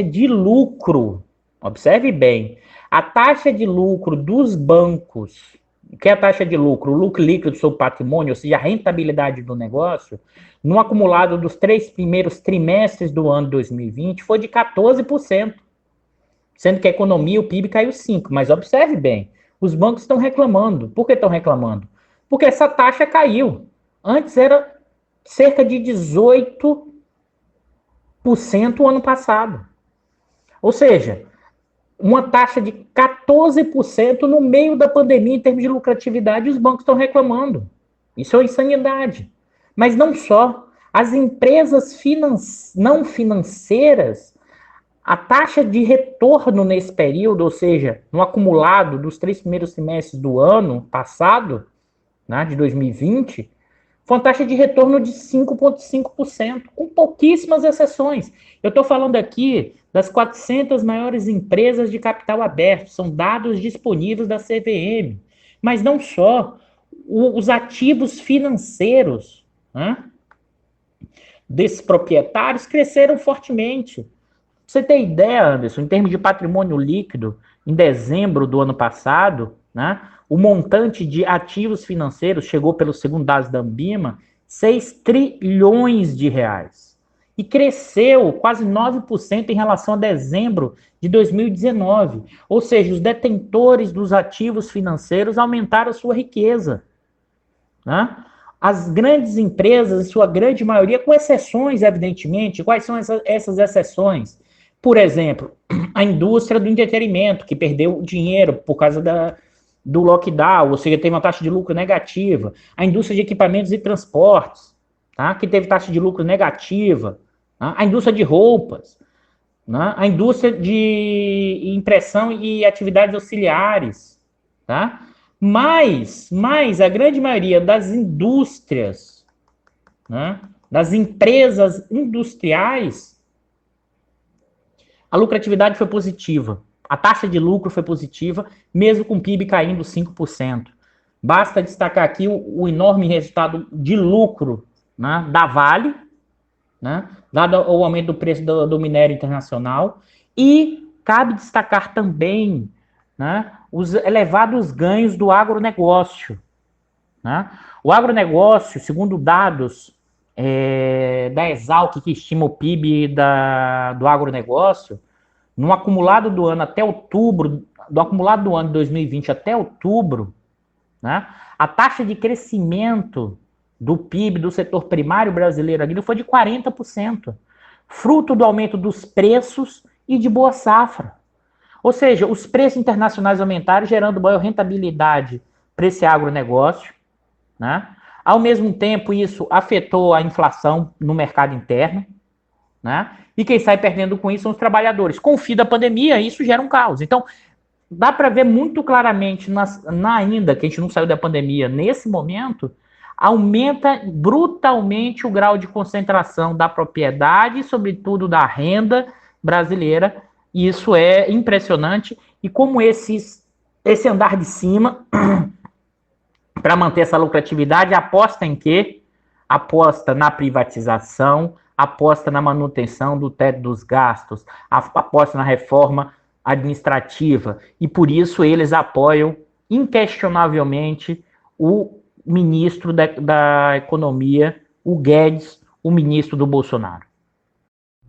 de lucro, observe bem, a taxa de lucro dos bancos, que é a taxa de lucro, o lucro líquido do seu patrimônio, ou seja, a rentabilidade do negócio, no acumulado dos 3 primeiros trimestres do ano 2020, foi de 14%, sendo que a economia, o PIB, caiu 5%. Mas observe bem, os bancos estão reclamando. Por que estão reclamando? Porque essa taxa caiu. Antes era cerca de 18% o ano passado. Ou seja, uma taxa de 14% no meio da pandemia em termos de lucratividade, os bancos estão reclamando. Isso é uma insanidade. Mas não só. As empresas não financeiras, a taxa de retorno nesse período, ou seja, no acumulado dos 3 primeiros trimestres do ano passado, né, de 2020, foi uma taxa de retorno de 5,5%, com pouquíssimas exceções. Eu estou falando aqui das 400 maiores empresas de capital aberto, são dados disponíveis da CVM. Mas não só, os ativos financeiros, né, desses proprietários cresceram fortemente. Pra você ter ideia, Anderson, em termos de patrimônio líquido, em dezembro do ano passado, né, o montante de ativos financeiros chegou, pelos segundos dados da Ambima, 6 trilhões de reais. E cresceu quase 9% em relação a dezembro de 2019. Ou seja, os detentores dos ativos financeiros aumentaram a sua riqueza, né? As grandes empresas, em sua grande maioria, com exceções, evidentemente. Quais são essas exceções? Por exemplo, a indústria do entretenimento, que perdeu dinheiro por causa do lockdown, ou seja, teve uma taxa de lucro negativa. A indústria de equipamentos e transportes, tá, que teve taxa de lucro negativa. Tá? A indústria de roupas, né? A indústria de impressão e atividades auxiliares. Tá? Mas a grande maioria das indústrias, né, das empresas industriais, a lucratividade foi positiva. A taxa de lucro foi positiva, mesmo com o PIB caindo 5%. Basta destacar aqui o enorme resultado de lucro, né, da Vale, né, dado o aumento do preço do minério internacional, e cabe destacar também, né, os elevados ganhos do agronegócio. Né? O agronegócio, segundo dados da Exalc, que estima o PIB do agronegócio, no acumulado do ano até outubro, do acumulado do ano de 2020 até outubro, né, a taxa de crescimento do PIB do setor primário brasileiro agrícola foi de 40%, fruto do aumento dos preços e de boa safra. Ou seja, os preços internacionais aumentaram, gerando maior rentabilidade para esse agronegócio, né? Ao mesmo tempo, isso afetou a inflação no mercado interno, né? E quem sai perdendo com isso são os trabalhadores. Com o fim da pandemia, isso gera um caos. Então, dá para ver muito claramente, ainda que a gente não saiu da pandemia, nesse momento, aumenta brutalmente o grau de concentração da propriedade e, sobretudo, da renda brasileira. E isso é impressionante. E como esse andar de cima, para manter essa lucratividade, aposta em quê? Aposta na privatização, aposta na manutenção do teto dos gastos, aposta na reforma administrativa. E por isso eles apoiam inquestionavelmente o ministro da Economia, o Guedes, o ministro do Bolsonaro.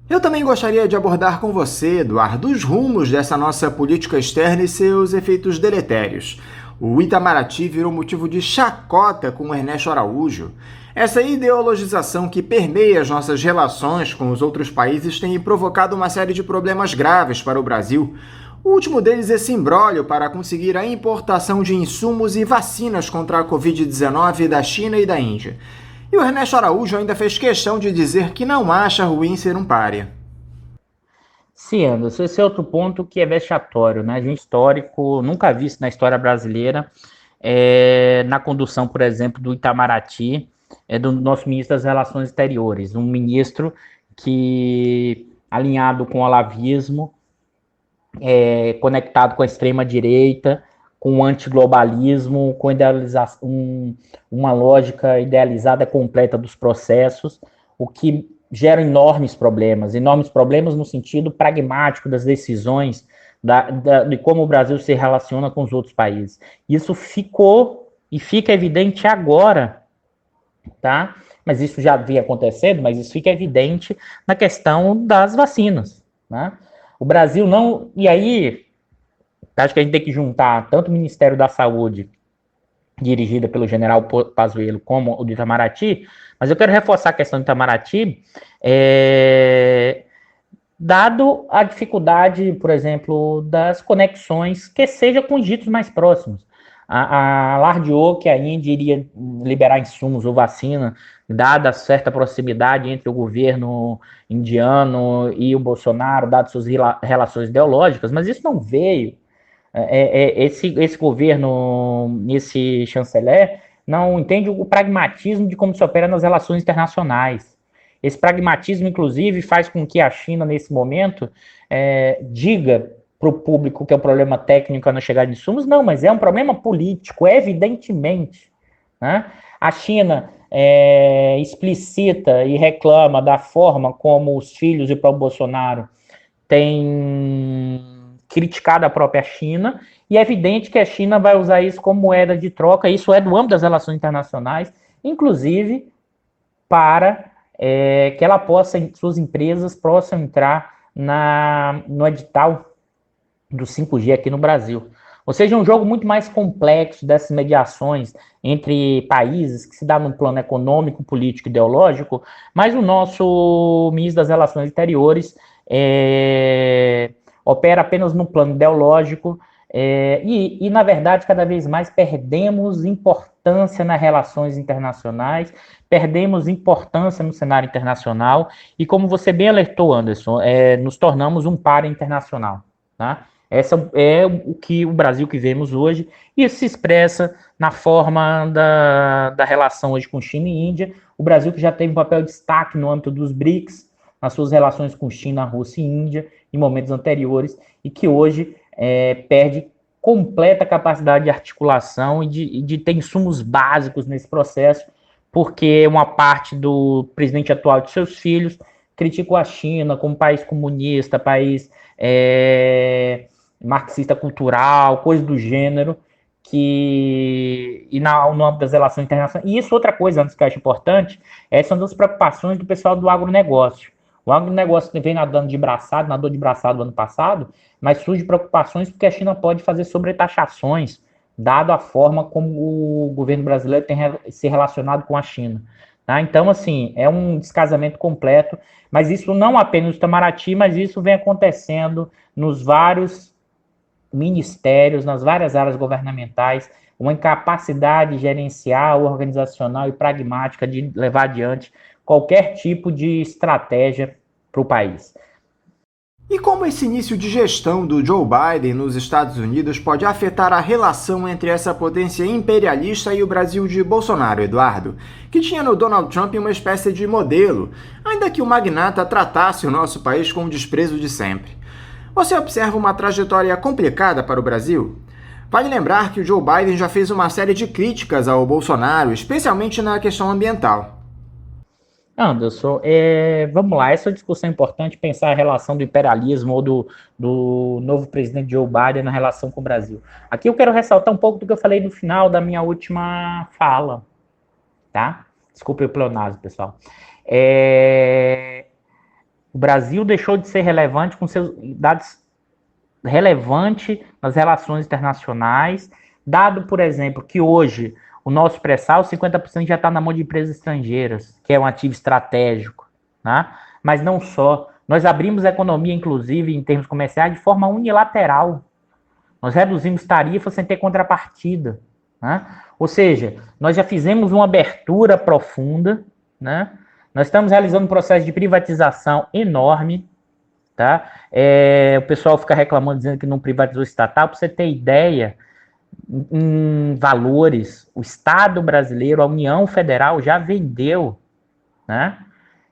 Eu também gostaria de abordar com você, Eduardo, os rumos dessa nossa política externa e seus efeitos deletérios. O Itamaraty virou motivo de chacota com Ernesto Araújo. Essa ideologização que permeia as nossas relações com os outros países tem provocado uma série de problemas graves para o Brasil. O último deles é esse imbróglio para conseguir a importação de insumos e vacinas contra a Covid-19 da China e da Índia. E o Ernesto Araújo ainda fez questão de dizer que não acha ruim ser um pária. Sim, Anderson, esse é outro ponto que é vexatório, né? De um histórico nunca visto na história brasileira, na condução, por exemplo, do Itamaraty, do nosso ministro das Relações Exteriores, um ministro que, alinhado com o olavismo, conectado com a extrema-direita, com o antiglobalismo, com uma lógica idealizada completa dos processos, o que gera enormes problemas no sentido pragmático das decisões, de como o Brasil se relaciona com os outros países. Isso ficou e fica evidente agora, tá? Mas isso já vinha acontecendo, mas isso fica evidente na questão das vacinas, né? O Brasil não... E aí, acho que a gente tem que juntar tanto o Ministério da Saúde, dirigida pelo general Pazuello, como o do Itamaraty, mas eu quero reforçar a questão do Itamaraty, dado a dificuldade, por exemplo, das conexões, que seja com os ditos mais próximos. Alardeou que a Índia iria liberar insumos ou vacina, dada certa proximidade entre o governo indiano e o Bolsonaro, dadas suas relações ideológicas, mas isso não veio. Esse governo, esse chanceler, não entende o pragmatismo de como se opera nas relações internacionais. Esse pragmatismo, inclusive, faz com que a China, nesse momento, diga para o público que é um problema técnico na chegada de insumos, não, mas é um problema político, evidentemente, né? A China explicita e reclama da forma como os filhos do próprio Bolsonaro têm criticado a própria China, e é evidente que a China vai usar isso como moeda de troca, isso é do âmbito das relações internacionais, inclusive para que ela possa, suas empresas possam entrar no edital do 5G aqui no Brasil. Ou seja, um jogo muito mais complexo dessas mediações entre países, que se dá num plano econômico, político, ideológico, mas o nosso ministro das Relações Exteriores opera apenas no plano ideológico e, na verdade, cada vez mais perdemos importância nas relações internacionais, perdemos importância no cenário internacional e, como você bem alertou, Anderson, nos tornamos um par internacional, tá? Essa é o Brasil que vemos hoje, e isso se expressa na forma da relação hoje com China e Índia. O Brasil que já teve um papel de destaque no âmbito dos BRICS, nas suas relações com China, Rússia e Índia, em momentos anteriores, e que hoje perde completa capacidade de articulação e de ter insumos básicos nesse processo, porque uma parte do presidente atual e de seus filhos criticou a China como país comunista, país marxista cultural, coisa do gênero, no âmbito das relações internacionais. E isso, outra coisa, antes que eu acho importante, são das preocupações do pessoal do agronegócio. O agronegócio vem nadou de braçado no ano passado, mas surge preocupações porque a China pode fazer sobretaxações, dado a forma como o governo brasileiro tem se relacionado com a China. Tá? Então, assim, é um descasamento completo, mas isso não apenas no Itamaraty, mas isso vem acontecendo nos vários ministérios, nas várias áreas governamentais, uma incapacidade gerencial, organizacional e pragmática de levar adiante qualquer tipo de estratégia para o país. E como esse início de gestão do Joe Biden nos Estados Unidos pode afetar a relação entre essa potência imperialista e o Brasil de Bolsonaro, Eduardo, que tinha no Donald Trump uma espécie de modelo, ainda que o magnata tratasse o nosso país com o desprezo de sempre? Você observa uma trajetória complicada para o Brasil? Vale lembrar que o Joe Biden já fez uma série de críticas ao Bolsonaro, especialmente na questão ambiental. Anderson, vamos lá, essa discussão é importante, pensar a relação do imperialismo ou do novo presidente Joe Biden na relação com o Brasil. Aqui eu quero ressaltar um pouco do que eu falei no final da minha última fala, tá? Desculpe o pleonasmo, pessoal. O Brasil deixou de ser relevante com seus dados relevantes nas relações internacionais, dado, por exemplo, que hoje o nosso pré-sal, 50% já está na mão de empresas estrangeiras, que é um ativo estratégico, né? Mas não só. Nós abrimos a economia, inclusive, em termos comerciais, de forma unilateral. Nós reduzimos tarifas sem ter contrapartida, né? Ou seja, nós já fizemos uma abertura profunda, né? Nós estamos realizando um processo de privatização enorme, tá? O pessoal fica reclamando, dizendo que não privatizou estatal. Para você ter ideia, em valores, o Estado brasileiro, a União Federal, já vendeu, né,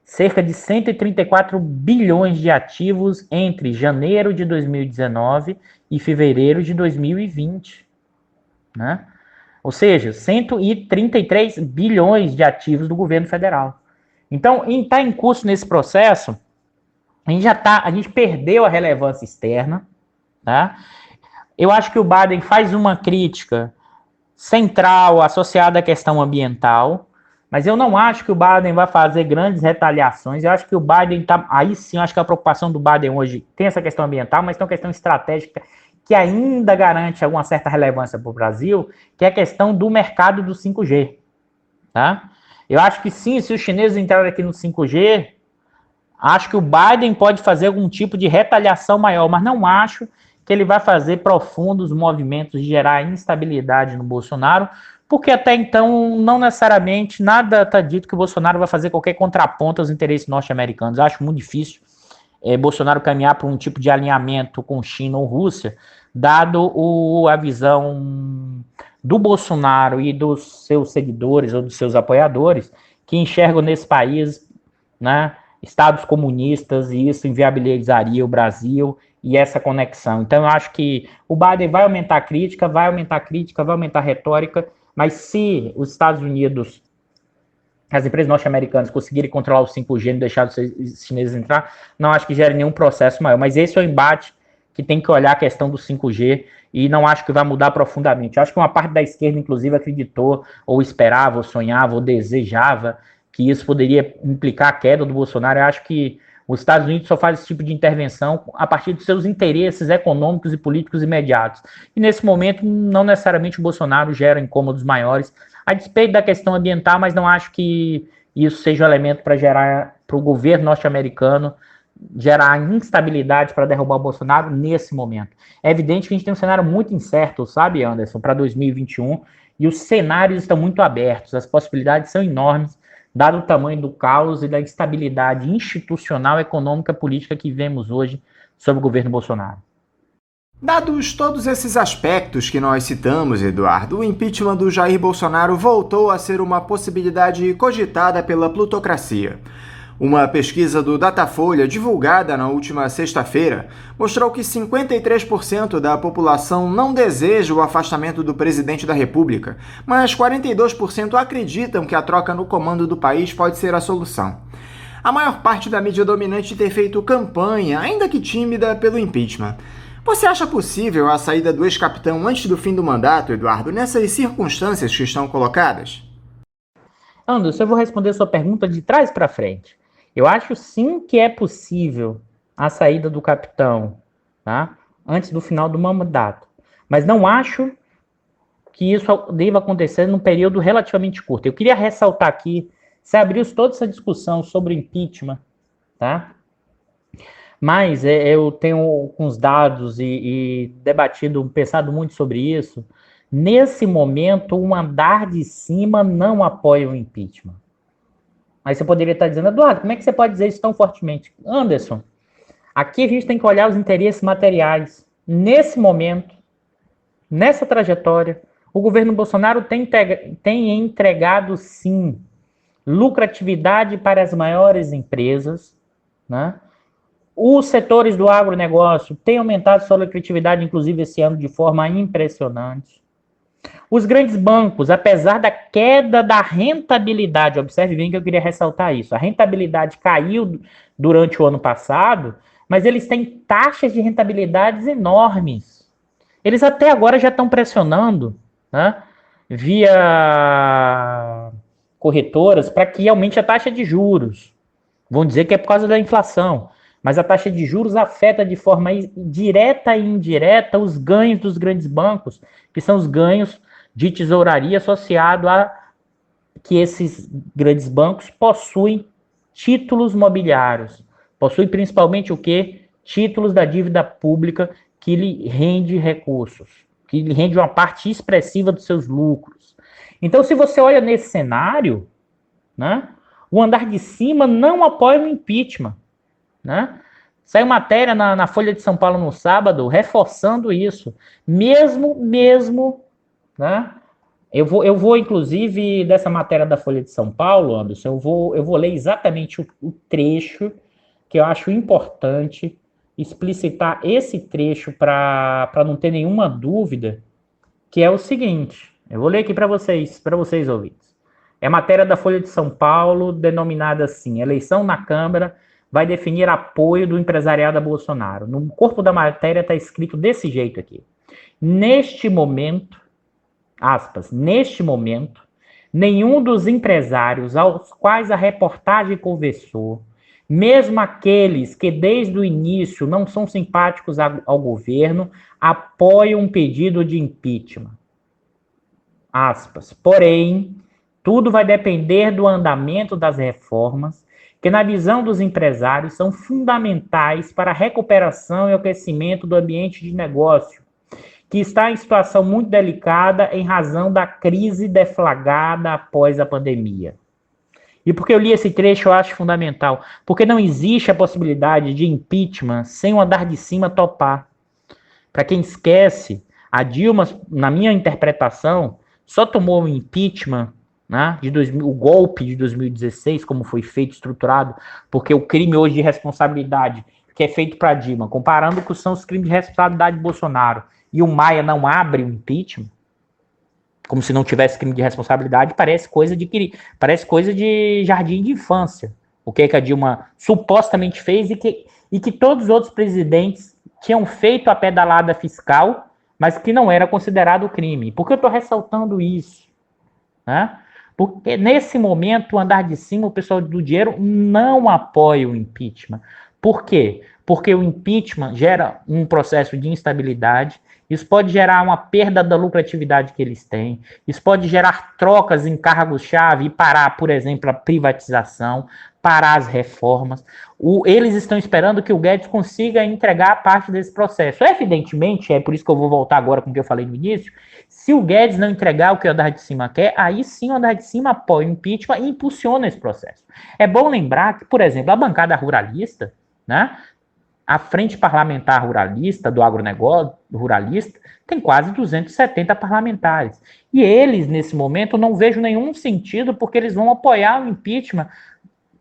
cerca de 134 bilhões de ativos entre janeiro de 2019 e fevereiro de 2020, né? Ou seja, 133 bilhões de ativos do governo federal. Então, está em curso nesse processo, a gente perdeu a relevância externa, tá? Eu acho que o Biden faz uma crítica central associada à questão ambiental, mas eu não acho que o Biden vai fazer grandes retaliações. Eu acho que o Biden aí sim, acho que a preocupação do Biden hoje tem essa questão ambiental, mas tem uma questão estratégica que ainda garante alguma certa relevância para o Brasil, que é a questão do mercado do 5G, tá? Eu acho que sim, se os chineses entrarem aqui no 5G, acho que o Biden pode fazer algum tipo de retaliação maior, mas não acho que ele vai fazer profundos movimentos de gerar instabilidade no Bolsonaro, porque até então, não necessariamente, nada está dito que o Bolsonaro vai fazer qualquer contraponto aos interesses norte-americanos. Eu acho muito difícil Bolsonaro caminhar para um tipo de alinhamento com China ou Rússia, dado a visão do Bolsonaro e dos seus seguidores ou dos seus apoiadores, que enxergam nesse país, né, estados comunistas, e isso inviabilizaria o Brasil e essa conexão. Então, eu acho que o Biden vai aumentar a crítica, vai aumentar a retórica, mas se os Estados Unidos, as empresas norte-americanas conseguirem controlar o 5G e não deixar os chineses entrar, não acho que gere nenhum processo maior. Mas esse é o embate que tem que olhar a questão do 5G e não acho que vai mudar profundamente. Eu acho que uma parte da esquerda, inclusive, acreditou, ou esperava, ou sonhava, ou desejava que isso poderia implicar a queda do Bolsonaro. Eu acho que os Estados Unidos só faz esse tipo de intervenção a partir dos seus interesses econômicos e políticos imediatos. E nesse momento, não necessariamente o Bolsonaro gera incômodos maiores, a despeito da questão ambiental, mas não acho que isso seja um elemento para o governo norte-americano gerar instabilidade para derrubar o Bolsonaro nesse momento. É evidente que a gente tem um cenário muito incerto, sabe, Anderson, para 2021, e os cenários estão muito abertos, as possibilidades são enormes, dado o tamanho do caos e da instabilidade institucional, econômica, política que vemos hoje sob o governo Bolsonaro. Dados todos esses aspectos que nós citamos, Eduardo, o impeachment do Jair Bolsonaro voltou a ser uma possibilidade cogitada pela plutocracia. Uma pesquisa do Datafolha, divulgada na última sexta-feira, mostrou que 53% da população não deseja o afastamento do presidente da República, mas 42% acreditam que a troca no comando do país pode ser a solução. A maior parte da mídia dominante tem feito campanha, ainda que tímida, pelo impeachment. Você acha possível a saída do ex-capitão antes do fim do mandato, Eduardo, nessas circunstâncias que estão colocadas? Anderson, eu vou responder a sua pergunta de trás para frente. Eu acho sim que é possível a saída do capitão, tá, antes do final do mandato. Mas não acho que isso deva acontecer num período relativamente curto. Eu queria ressaltar aqui, se abriu toda essa discussão sobre o impeachment, tá? Mas eu tenho alguns dados e debatido, pensado muito sobre isso. Nesse momento, o andar de cima não apoia o impeachment. Aí você poderia estar dizendo, Eduardo, como é que você pode dizer isso tão fortemente? Anderson, aqui a gente tem que olhar os interesses materiais. Nesse momento, nessa trajetória, o governo Bolsonaro tem entregado, sim, lucratividade para as maiores empresas, né? Os setores do agronegócio têm aumentado sua lucratividade, inclusive esse ano, de forma impressionante. Os grandes bancos, apesar da queda da rentabilidade, observe bem que eu queria ressaltar isso, a rentabilidade caiu durante o ano passado, mas eles têm taxas de rentabilidades enormes. Eles até agora já estão pressionando, né, via corretoras para que aumente a taxa de juros. Vão dizer que é por causa da inflação. mas a taxa de juros afeta de forma direta e indireta os ganhos dos grandes bancos, que são os ganhos de tesouraria associado a que esses grandes bancos possuem títulos mobiliários, possuem principalmente o quê? Títulos da dívida pública que lhe rende recursos, que lhe rende uma parte expressiva dos seus lucros. Então, se você olha nesse cenário, né, o andar de cima não apoia o impeachment, né? Saiu matéria na Folha de São Paulo no sábado reforçando isso. Mesmo, né? Eu vou, inclusive, dessa matéria da Folha de São Paulo, Anderson, eu vou ler exatamente o trecho que eu acho importante explicitar esse trecho para não ter nenhuma dúvida, que é o seguinte. Eu vou ler aqui para vocês ouvintes. É matéria da Folha de São Paulo, denominada assim: eleição na Câmara vai definir apoio do empresariado a Bolsonaro. No corpo da matéria está escrito desse jeito aqui. Neste momento, aspas, neste momento, nenhum dos empresários aos quais a reportagem conversou, mesmo aqueles que desde o início não são simpáticos ao governo, apoiam um pedido de impeachment. Aspas. Porém, tudo vai depender do andamento das reformas, que na visão dos empresários são fundamentais para a recuperação e o crescimento do ambiente de negócio, que está em situação muito delicada em razão da crise deflagrada após a pandemia. E porque eu li esse trecho, eu acho fundamental. Porque não existe a possibilidade de impeachment sem o andar de cima topar. Para quem esquece, a Dilma, na minha interpretação, só tomou o impeachment, né, o golpe de 2016, como foi feito, estruturado, porque o crime hoje de responsabilidade que é feito para Dilma, comparando com são os crimes de responsabilidade de Bolsonaro, e o Maia não abre o impeachment, como se não tivesse crime de responsabilidade, parece coisa de jardim de infância. O que a Dilma supostamente fez e que todos os outros presidentes tinham feito a pedalada fiscal, mas que não era considerado crime. Por que eu estou ressaltando isso? Né? Porque nesse momento, o andar de cima, o pessoal do dinheiro não apoia o impeachment. Por quê? Porque o impeachment gera um processo de instabilidade. Isso pode gerar uma perda da lucratividade que eles têm. Isso pode gerar trocas em cargos-chave e parar, por exemplo, a privatização, parar as reformas. Eles estão esperando que o Guedes consiga entregar parte desse processo. Evidentemente, é por isso que eu vou voltar agora com o que eu falei no início, se o Guedes não entregar o que o andar de cima quer, aí sim o andar de cima apoia o impeachment e impulsiona esse processo. É bom lembrar que, por exemplo, a bancada ruralista, né, a Frente Parlamentar Ruralista, do agronegócio ruralista, tem quase 270 parlamentares. E eles, nesse momento, não vejo nenhum sentido, porque eles vão apoiar o impeachment,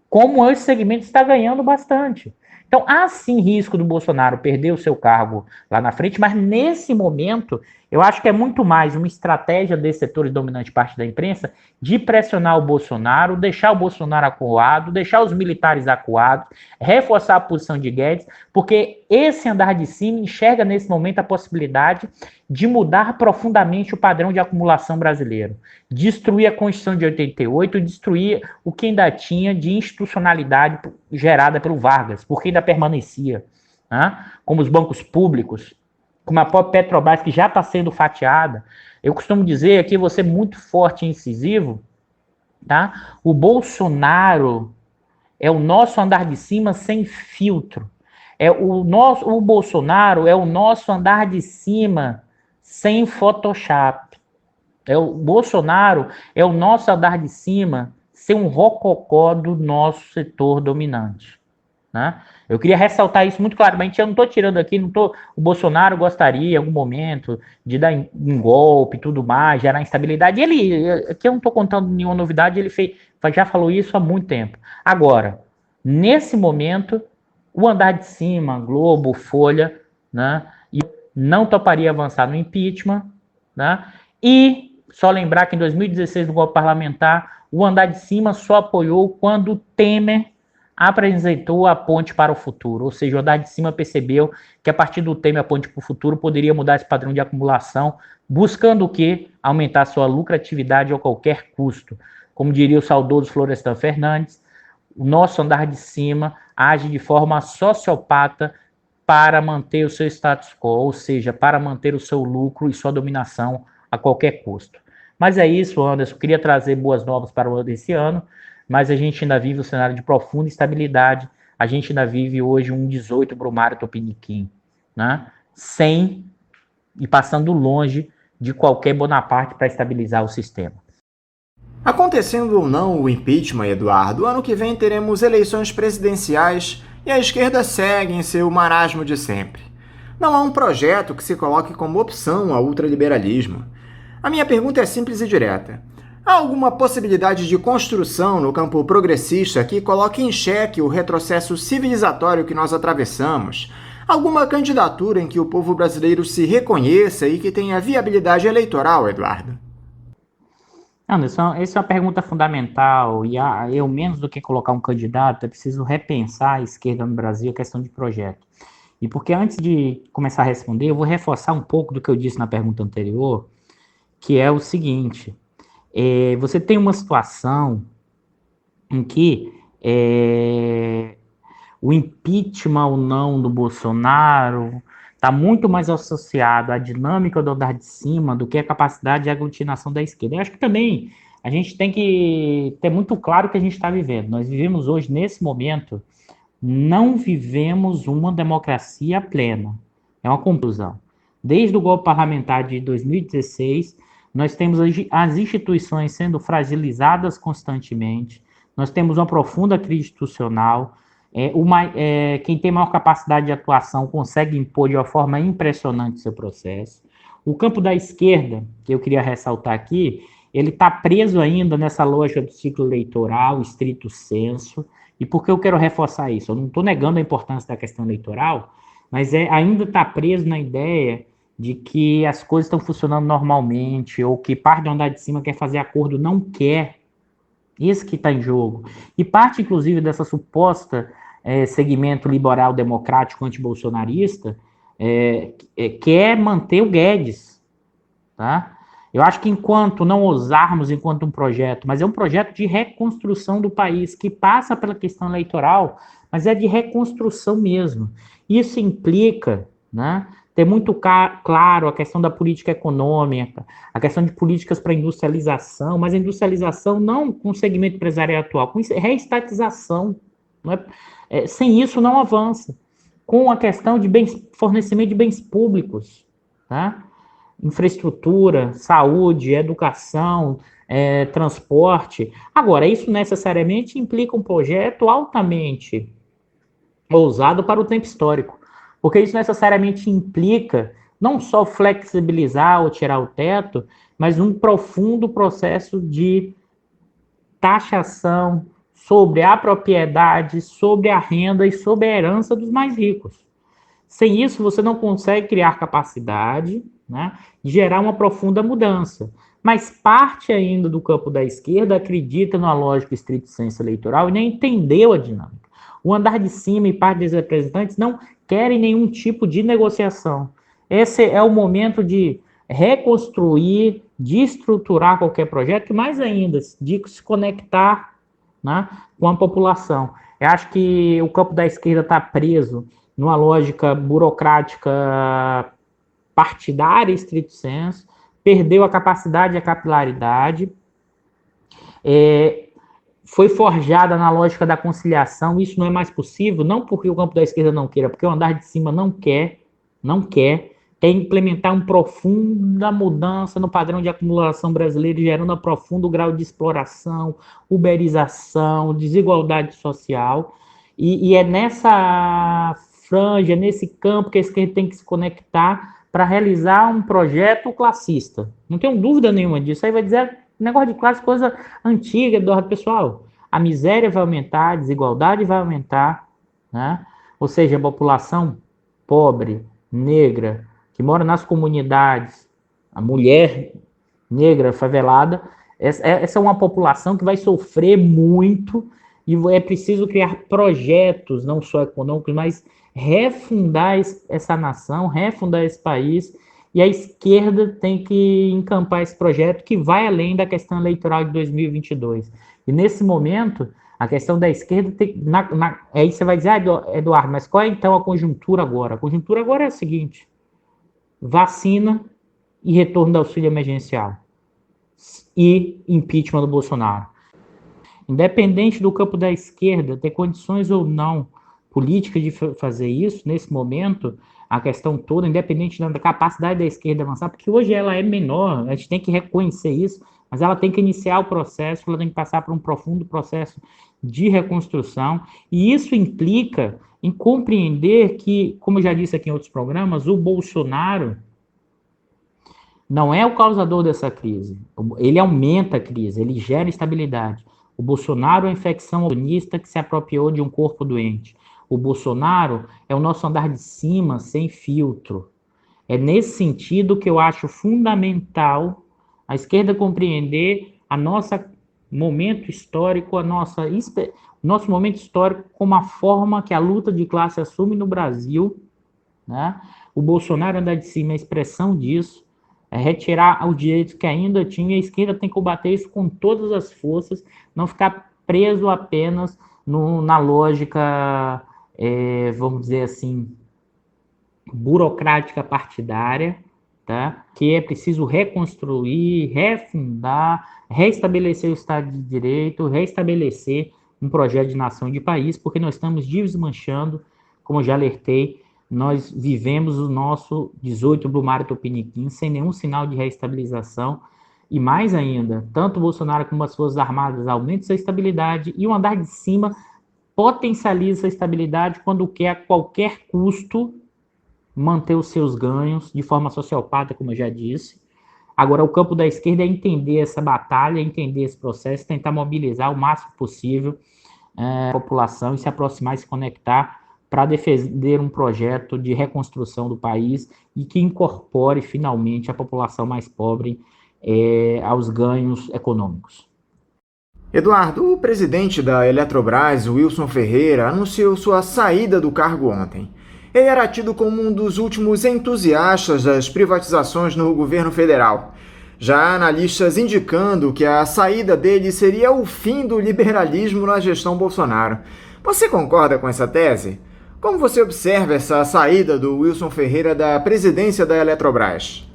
como esse segmento está ganhando bastante. Então, há sim risco do Bolsonaro perder o seu cargo lá na frente, mas nesse momento, eu acho que é muito mais uma estratégia desse setor dominante, parte da imprensa, de pressionar o Bolsonaro, deixar o Bolsonaro acuado, deixar os militares acuados, reforçar a posição de Guedes, porque esse andar de cima enxerga nesse momento a possibilidade de mudar profundamente o padrão de acumulação brasileiro, destruir a Constituição de 88, destruir o que ainda tinha de institucionalidade gerada pelo Vargas, porque ainda permanecia, né? Como os bancos públicos, como a própria Petrobras, que já está sendo fatiada. Eu costumo dizer aqui, vou ser muito forte e incisivo, tá? O Bolsonaro é o nosso andar de cima sem filtro. O Bolsonaro é o nosso andar de cima sem Photoshop. O Bolsonaro é o nosso andar de cima sem um rococó do nosso setor dominante. Né? Eu queria ressaltar isso muito claramente. Eu não estou tirando aqui, o Bolsonaro gostaria em algum momento de dar um golpe e tudo mais, gerar instabilidade. Aqui eu não estou contando nenhuma novidade, ele já falou isso há muito tempo. Agora, nesse momento, o andar de cima, Globo, Folha, né, não toparia avançar no impeachment, né, e só lembrar que em 2016, no golpe parlamentar, o andar de cima só apoiou quando Temer apresentou a ponte para o futuro, ou seja, o andar de cima percebeu que a partir do Temer a ponte para o futuro poderia mudar esse padrão de acumulação, buscando o quê? Aumentar sua lucratividade a qualquer custo. Como diria o saudoso Florestan Fernandes, o nosso andar de cima age de forma sociopata para manter o seu status quo, ou seja, para manter o seu lucro e sua dominação a qualquer custo. Mas é isso, Anderson. Eu queria trazer boas novas para esse ano, mas a gente ainda vive um cenário de profunda instabilidade. A gente ainda vive hoje um 18 Brumário Tupiniquim, né? Sem e passando longe de qualquer Bonaparte para estabilizar o sistema. Acontecendo ou não o impeachment, Eduardo, ano que vem teremos eleições presidenciais e a esquerda segue em seu marasmo de sempre. Não há um projeto que se coloque como opção ao ultraliberalismo. A minha pergunta é simples e direta. Há alguma possibilidade de construção no campo progressista que coloque em xeque o retrocesso civilizatório que nós atravessamos? Alguma candidatura em que o povo brasileiro se reconheça e que tenha viabilidade eleitoral, Eduardo? Anderson, essa é uma pergunta fundamental e eu, menos do que colocar um candidato, é preciso repensar a esquerda no Brasil, a questão de projeto. E porque antes de começar a responder, eu vou reforçar um pouco do que eu disse na pergunta anterior, que é o seguinte, você tem uma situação em que o impeachment ou não do Bolsonaro está muito mais associado à dinâmica do andar de cima do que a capacidade de aglutinação da esquerda. Eu acho que também a gente tem que ter muito claro o que a gente está vivendo. Nós vivemos hoje, nesse momento, não vivemos uma democracia plena. É uma conclusão. Desde o golpe parlamentar de 2016, nós temos as instituições sendo fragilizadas constantemente, nós temos uma profunda crise institucional, quem tem maior capacidade de atuação consegue impor de uma forma impressionante seu processo. O campo da esquerda, que eu queria ressaltar aqui, ele está preso ainda nessa lógica do ciclo eleitoral, estrito sensu. E por que eu quero reforçar isso? Eu não estou negando a importância da questão eleitoral, mas ainda está preso na ideia de que as coisas estão funcionando normalmente, ou que parte do andar de cima quer fazer acordo, não quer. Isso que está em jogo. E parte, inclusive, dessa suposta segmento liberal democrático antibolsonarista quer manter o Guedes. Tá? Eu acho que enquanto não ousarmos enquanto um projeto, mas é um projeto de reconstrução do país, que passa pela questão eleitoral, mas é de reconstrução mesmo. Isso implica, né, ter muito claro a questão da política econômica, a questão de políticas para industrialização, mas a industrialização não com o segmento empresarial atual, com reestatização. Não é? Sem isso não avança. Com a questão de fornecimento de bens públicos, tá? Infraestrutura, saúde, educação, transporte. Agora, isso necessariamente implica um projeto altamente ousado para o tempo histórico, porque isso necessariamente implica não só flexibilizar ou tirar o teto, mas um profundo processo de taxação sobre a propriedade, sobre a renda e sobre a herança dos mais ricos. Sem isso, você não consegue criar capacidade, né, de gerar uma profunda mudança. Mas parte ainda do campo da esquerda acredita numa lógica estrito sensu eleitoral e nem entendeu a dinâmica. O andar de cima e parte dos representantes não querem nenhum tipo de negociação. Esse é o momento de reconstruir, de estruturar qualquer projeto, e mais ainda, de se conectar, né, com a população. Eu acho que o campo da esquerda está preso numa lógica burocrática partidária, estrito sensu, perdeu a capacidade e a capilaridade, foi forjada na lógica da conciliação. Isso não é mais possível, não porque o campo da esquerda não queira, porque o andar de cima não quer implementar uma profunda mudança no padrão de acumulação brasileiro, gerando um profundo grau de exploração, uberização, desigualdade social, e é nessa franja, nesse campo que a esquerda tem que se conectar para realizar um projeto classista. Não tenho dúvida nenhuma disso. Aí vai dizer, negócio de classe, coisa antiga, Eduardo, pessoal. A miséria vai aumentar, a desigualdade vai aumentar, né? Ou seja, a população pobre, negra, que mora nas comunidades, a mulher negra, favelada, essa é uma população que vai sofrer muito, e é preciso criar projetos, não só econômicos, mas refundar essa nação, refundar esse país, e a esquerda tem que encampar esse projeto que vai além da questão eleitoral de 2022. E nesse momento, A questão da esquerda, aí você vai dizer, Eduardo, mas qual é então a conjuntura agora? A conjuntura agora é a seguinte: vacina e retorno do auxílio emergencial e impeachment do Bolsonaro. Independente do campo da esquerda ter condições ou não políticas de fazer isso, nesse momento, a questão toda, independente da capacidade da esquerda avançar, porque hoje ela é menor, a gente tem que reconhecer isso, mas ela tem que iniciar o processo, ela tem que passar por um profundo processo de reconstrução, e isso implica em compreender que, como eu já disse aqui em outros programas, o Bolsonaro não é o causador dessa crise. Ele aumenta a crise, ele gera instabilidade. O Bolsonaro é a infecção oportunista que se apropriou de um corpo doente. O Bolsonaro é o nosso andar de cima sem filtro. É nesse sentido que eu acho fundamental a esquerda compreender a nossa momento histórico, nosso momento histórico como a forma que a luta de classe assume no Brasil, né? O Bolsonaro andar de cima é a expressão disso, é retirar os direitos que ainda tinha, a esquerda tem que combater isso com todas as forças, não ficar preso apenas na lógica, vamos dizer assim, burocrática partidária, tá? Que é preciso reconstruir, refundar, reestabelecer o Estado de Direito, reestabelecer um projeto de nação e de país, porque nós estamos desmanchando, como eu já alertei, nós vivemos o nosso 18 Brumário Tupiniquim sem nenhum sinal de reestabilização, e mais ainda, tanto o Bolsonaro como as Forças Armadas aumentam essa estabilidade, e o andar de cima potencializa essa estabilidade quando quer a qualquer custo manter os seus ganhos de forma sociopata, como eu já disse. Agora, o campo da esquerda é entender essa batalha, entender esse processo, tentar mobilizar o máximo possível a população e se aproximar e se conectar para defender um projeto de reconstrução do país e que incorpore finalmente a população mais pobre aos ganhos econômicos. Eduardo, o presidente da Eletrobras, Wilson Ferreira, anunciou sua saída do cargo ontem. Ele era tido como um dos últimos entusiastas das privatizações no governo federal. Já há analistas indicando que a saída dele seria o fim do liberalismo na gestão Bolsonaro. Você concorda com essa tese? Como você observa essa saída do Wilson Ferreira da presidência da Eletrobras?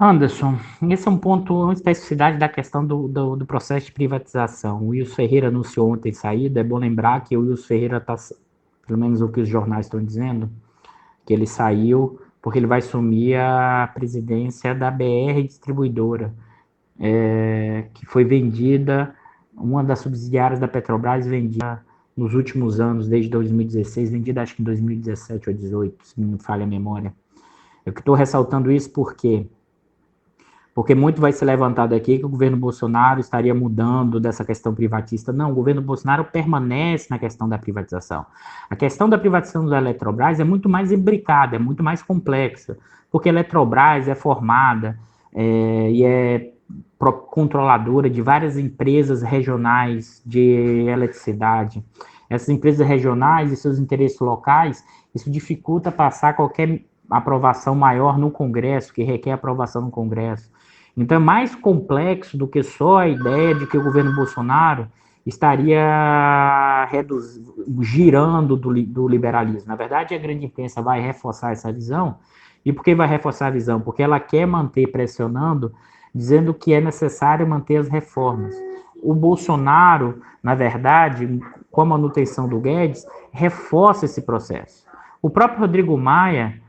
Anderson, esse é um ponto, uma especificidade da questão do processo de privatização. O Wilson Ferreira anunciou ontem saída. É bom lembrar que o Wilson Ferreira está, pelo menos o que os jornais estão dizendo, que ele saiu porque ele vai assumir a presidência da BR Distribuidora, que foi vendida, uma das subsidiárias da Petrobras, vendida nos últimos anos, desde 2016, vendida acho que em 2017 ou 2018, se não me falha a memória. Eu estou ressaltando isso porque muito vai ser levantado aqui que o governo Bolsonaro estaria mudando dessa questão privatista. Não, o governo Bolsonaro permanece na questão da privatização. A questão da privatização da Eletrobras é muito mais imbricada, é muito mais complexa, porque a Eletrobras é formada e é controladora de várias empresas regionais de eletricidade. Essas empresas regionais e seus interesses locais, isso dificulta passar qualquer aprovação maior no Congresso, que requer aprovação no Congresso. Então é mais complexo do que só a ideia de que o governo Bolsonaro estaria girando do liberalismo. Na verdade, a grande imprensa vai reforçar essa visão. E por que vai reforçar a visão? Porque ela quer manter pressionando, dizendo que é necessário manter as reformas. O Bolsonaro, na verdade, com a manutenção do Guedes, reforça esse processo. O próprio Rodrigo Maia,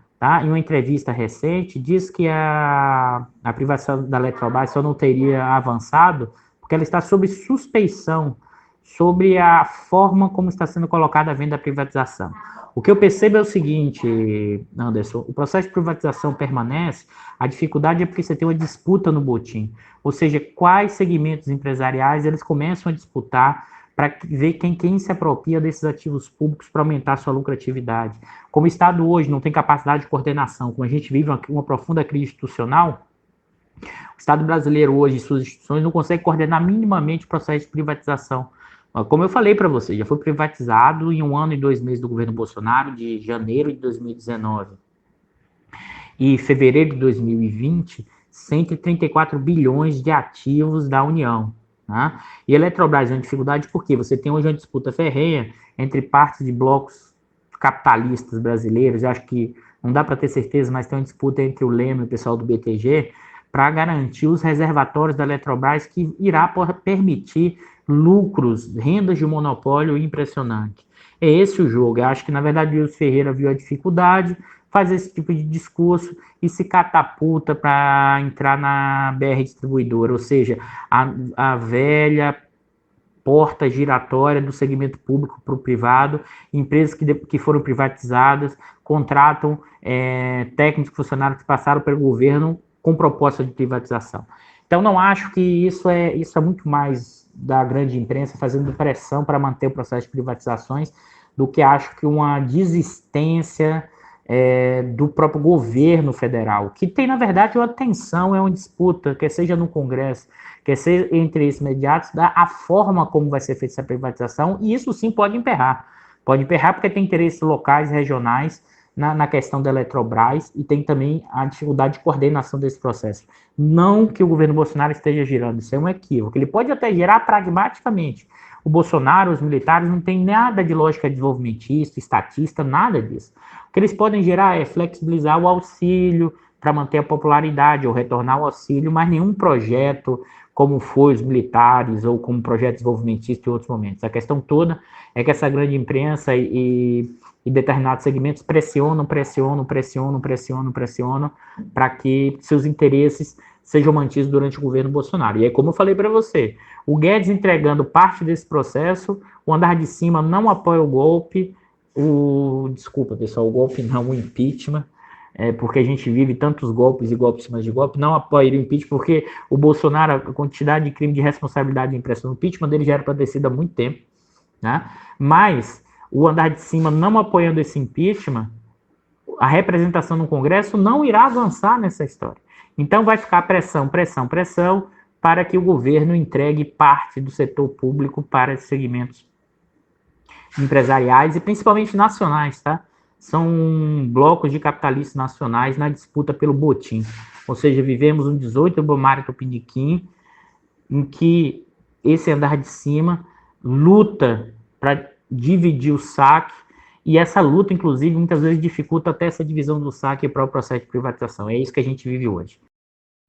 em uma entrevista recente, diz que a privatização da Eletrobras só não teria avançado porque ela está sob suspeição sobre a forma como está sendo colocada a venda da privatização. O que eu percebo é o seguinte, Anderson, o processo de privatização permanece, a dificuldade é porque você tem uma disputa no botim, ou seja, quais segmentos empresariais eles começam a disputar para ver quem se apropria desses ativos públicos para aumentar sua lucratividade. Como o Estado hoje não tem capacidade de coordenação, como a gente vive uma profunda crise institucional, o Estado brasileiro hoje e suas instituições não conseguem coordenar minimamente o processo de privatização. Como eu falei para você, já foi privatizado em 1 ano e 2 meses do governo Bolsonaro, de janeiro de 2019 e fevereiro de 2020, 134 bilhões de ativos da União. Tá? E a Eletrobras é uma dificuldade porque você tem hoje uma disputa ferrenha entre partes de blocos capitalistas brasileiros. Eu acho que não dá para ter certeza, mas tem uma disputa entre o Lema e o pessoal do BTG para garantir os reservatórios da Eletrobras, que irá permitir lucros, rendas de monopólio impressionante. É esse o jogo. Eu acho que, na verdade, o Wilson Ferreira viu a dificuldade, faz esse tipo de discurso e se catapulta para entrar na BR Distribuidora, ou seja, a velha porta giratória do segmento público para o privado, empresas que foram privatizadas, contratam técnicos e funcionários que passaram pelo governo com proposta de privatização. Então, não acho que isso é muito mais da grande imprensa fazendo pressão para manter o processo de privatizações do que acho que uma desistência do próprio governo federal, que tem, na verdade, uma tensão, uma disputa, quer seja no Congresso, quer seja entre esses imediatos, a forma como vai ser feita essa privatização, e isso sim pode emperrar. Pode emperrar porque tem interesses locais, regionais, na questão da Eletrobras, e tem também a dificuldade de coordenação desse processo. Não que o governo Bolsonaro esteja girando, isso é um equívoco. Ele pode até girar pragmaticamente. O Bolsonaro, os militares, não tem nada de lógica desenvolvimentista, estatista, nada disso. O que eles podem gerar é flexibilizar o auxílio para manter a popularidade ou retornar o auxílio, mas nenhum projeto como foi os militares ou como projeto desenvolvimentista em outros momentos. A questão toda é que essa grande imprensa e determinados segmentos pressionam para que seus interesses sejam mantidos durante o governo Bolsonaro. E aí, como eu falei para você, o Guedes entregando parte desse processo, o andar de cima não apoia o golpe, desculpa pessoal, o golpe não, o impeachment, porque a gente vive tantos golpes e golpes em cima de golpe, não apoia o impeachment, porque o Bolsonaro, a quantidade de crime de responsabilidade de impressão no impeachment dele já era para ter sido há muito tempo, né? Mas o andar de cima não apoiando esse impeachment, a representação no Congresso não irá avançar nessa história. Então vai ficar pressão para que o governo entregue parte do setor público para esses segmentos empresariais e principalmente nacionais, tá? São blocos de capitalistas nacionais na disputa pelo botim. Ou seja, vivemos um 18 do Mário Tupiniquim, em que esse andar de cima luta para dividir o saque, e essa luta, inclusive, muitas vezes dificulta até essa divisão do saque para o processo de privatização. É isso que a gente vive hoje.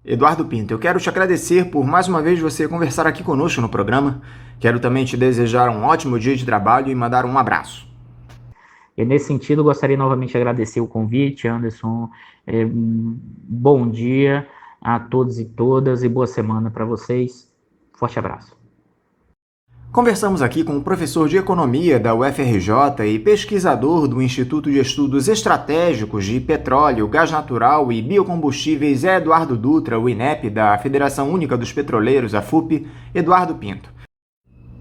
Eduardo Pinto, eu quero te agradecer por mais uma vez você conversar aqui conosco no programa. Quero também te desejar um ótimo dia de trabalho e mandar um abraço. E nesse sentido, gostaria novamente de agradecer o convite, Anderson. Bom dia a todos e todas e boa semana para vocês. Forte abraço. Conversamos aqui com o professor de Economia da UFRJ e pesquisador do Instituto de Estudos Estratégicos de Petróleo, Gás Natural e Biocombustíveis Eduardo Dutra, o INEP, da Federação Única dos Petroleiros, a FUP, Eduardo Pinto.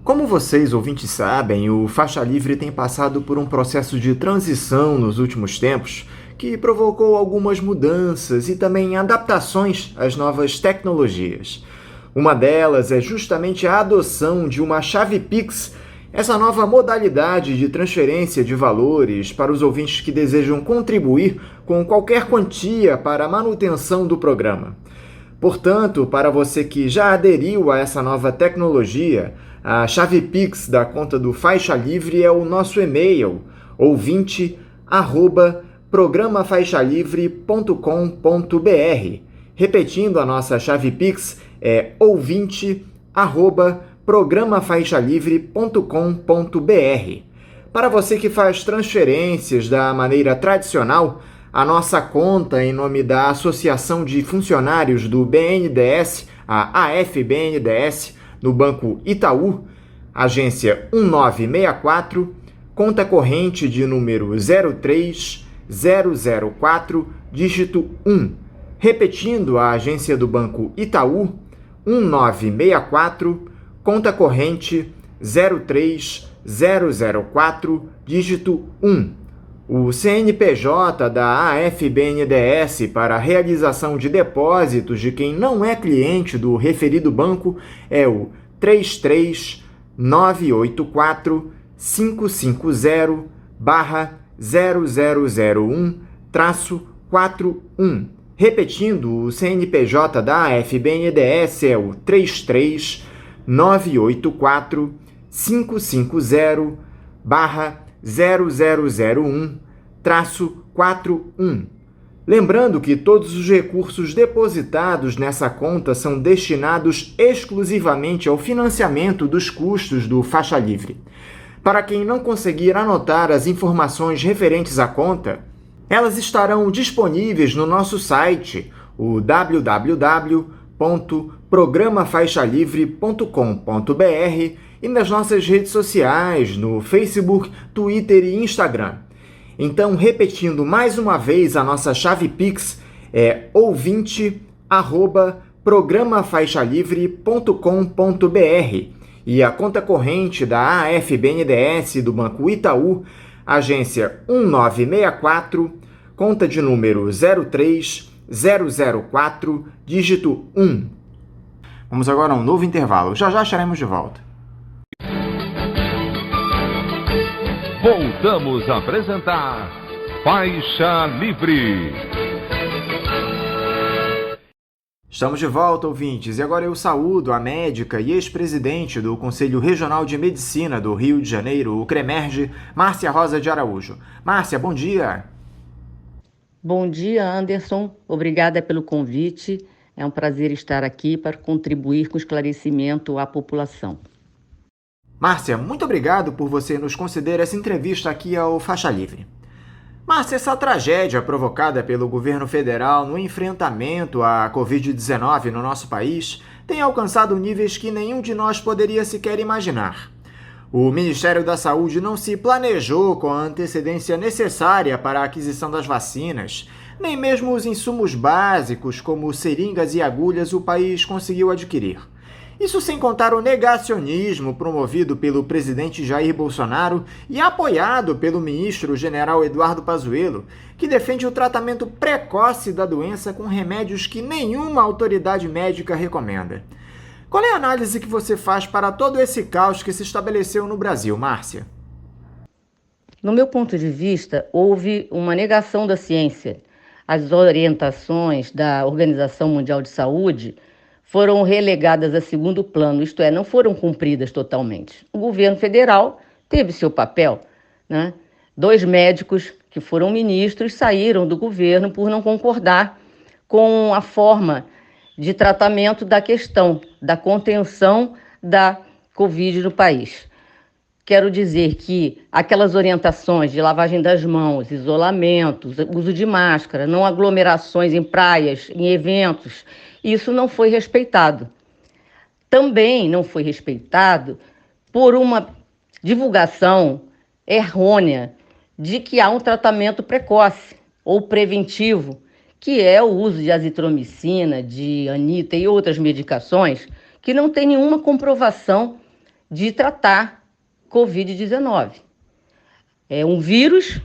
Como vocês, ouvintes, sabem, o Faixa Livre tem passado por um processo de transição nos últimos tempos, que provocou algumas mudanças e também adaptações às novas tecnologias. Uma delas é justamente a adoção de uma chave Pix, essa nova modalidade de transferência de valores para os ouvintes que desejam contribuir com qualquer quantia para a manutenção do programa. Portanto, para você que já aderiu a essa nova tecnologia, a chave Pix da conta do Faixa Livre é o nosso e-mail, ouvinte@programafaixalivre.com.br. Repetindo, a nossa chave Pix é ouvinte@programafaixalivre.com.br. Para você que faz transferências da maneira tradicional, a nossa conta em nome da Associação de Funcionários do BNDES, a AFBNDES, no Banco Itaú, agência 1964, conta corrente de número 03004, dígito 1. Repetindo, a agência do Banco Itaú, 1964, conta corrente 03004, dígito 1. O CNPJ da AFBNDES para a realização de depósitos de quem não é cliente do referido banco é o 33984-550-0001-41. Repetindo, o CNPJ da AFBNDES é o 984 550-0001-41. Lembrando que todos os recursos depositados nessa conta são destinados exclusivamente ao financiamento dos custos do Faixa Livre. Para quem não conseguir anotar as informações referentes à conta, elas estarão disponíveis no nosso site, o www.programafaixalivre.com.br, e nas nossas redes sociais, no Facebook, Twitter e Instagram. Então, repetindo mais uma vez, a nossa chave Pix é ouvinte@programafaixalivre.com.br e a conta corrente da AFBNDES do Banco Itaú, agência 1964, conta de número 03004, dígito 1. Vamos agora a um novo intervalo. Já estaremos de volta. Voltamos a apresentar Faixa Livre. Estamos de volta, ouvintes, e agora eu saúdo a médica e ex-presidente do Conselho Regional de Medicina do Rio de Janeiro, o CREMERGE, Márcia Rosa de Araújo. Márcia, bom dia. Bom dia, Anderson. Obrigada pelo convite. É um prazer estar aqui para contribuir com esclarecimento à população. Márcia, muito obrigado por você nos conceder essa entrevista aqui ao Faixa Livre. Márcia, essa tragédia provocada pelo governo federal no enfrentamento à Covid-19 no nosso país tem alcançado níveis que nenhum de nós poderia sequer imaginar. O Ministério da Saúde não se planejou com a antecedência necessária para a aquisição das vacinas, nem mesmo os insumos básicos como seringas e agulhas o país conseguiu adquirir. Isso sem contar o negacionismo promovido pelo presidente Jair Bolsonaro e apoiado pelo ministro-general Eduardo Pazuello, que defende o tratamento precoce da doença com remédios que nenhuma autoridade médica recomenda. Qual é a análise que você faz para todo esse caos que se estabeleceu no Brasil, Márcia? No meu ponto de vista, houve uma negação da ciência. As orientações da Organização Mundial de Saúde foram relegadas a segundo plano, isto é, não foram cumpridas totalmente. O governo federal teve seu papel, né? 2 médicos que foram ministros saíram do governo por não concordar com a forma de tratamento da questão da contenção da Covid no país. Quero dizer que aquelas orientações de lavagem das mãos, isolamento, uso de máscara, não aglomerações em praias, em eventos, isso não foi respeitado. Também não foi respeitado por uma divulgação errônea de que há um tratamento precoce ou preventivo, que é o uso de azitromicina, de anita e outras medicações que não tem nenhuma comprovação de tratar Covid-19. É um vírus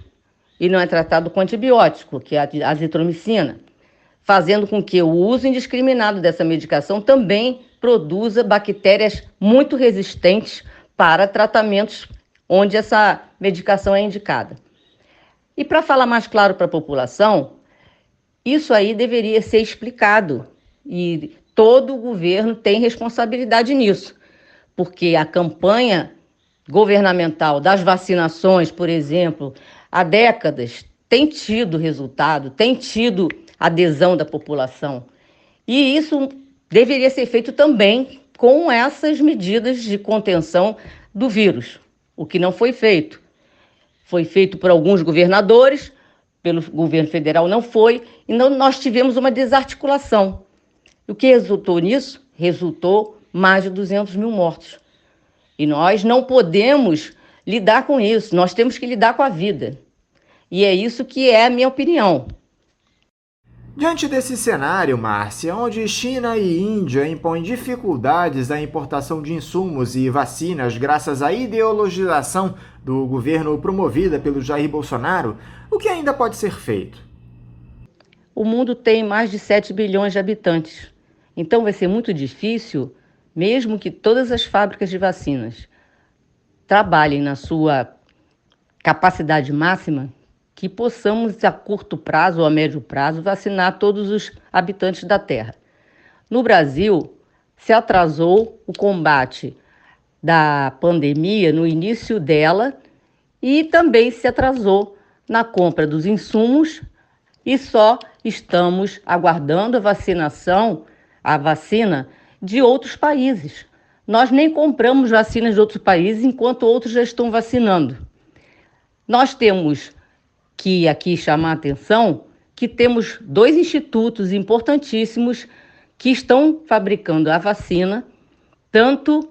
e não é tratado com antibiótico, que é a azitromicina, fazendo com que o uso indiscriminado dessa medicação também produza bactérias muito resistentes para tratamentos onde essa medicação é indicada. E para falar mais claro para a população, isso aí deveria ser explicado e todo o governo tem responsabilidade nisso, porque a campanha governamental das vacinações, por exemplo, há décadas tem tido resultado, tem tido adesão da população. E isso deveria ser feito também com essas medidas de contenção do vírus, o que não foi feito. Foi feito por alguns governadores, pelo governo federal não foi, e nós tivemos uma desarticulação. O que resultou nisso? Resultou mais de 200 mil mortos. E nós não podemos lidar com isso, nós temos que lidar com a vida. E é isso que é a minha opinião. Diante desse cenário, Márcia, onde China e Índia impõem dificuldades à importação de insumos e vacinas graças à ideologização do governo promovida pelo Jair Bolsonaro, o que ainda pode ser feito? O mundo tem mais de 7 bilhões de habitantes. Então vai ser muito difícil, mesmo que todas as fábricas de vacinas trabalhem na sua capacidade máxima, que possamos, a curto prazo ou a médio prazo, vacinar todos os habitantes da Terra. No Brasil, se atrasou o combate da pandemia no início dela e também se atrasou na compra dos insumos e só estamos aguardando a vacina de outros países. Nós nem compramos vacinas de outros países enquanto outros já estão vacinando. Nós temos que aqui chamar a atenção que temos 2 institutos importantíssimos que estão fabricando a vacina, tanto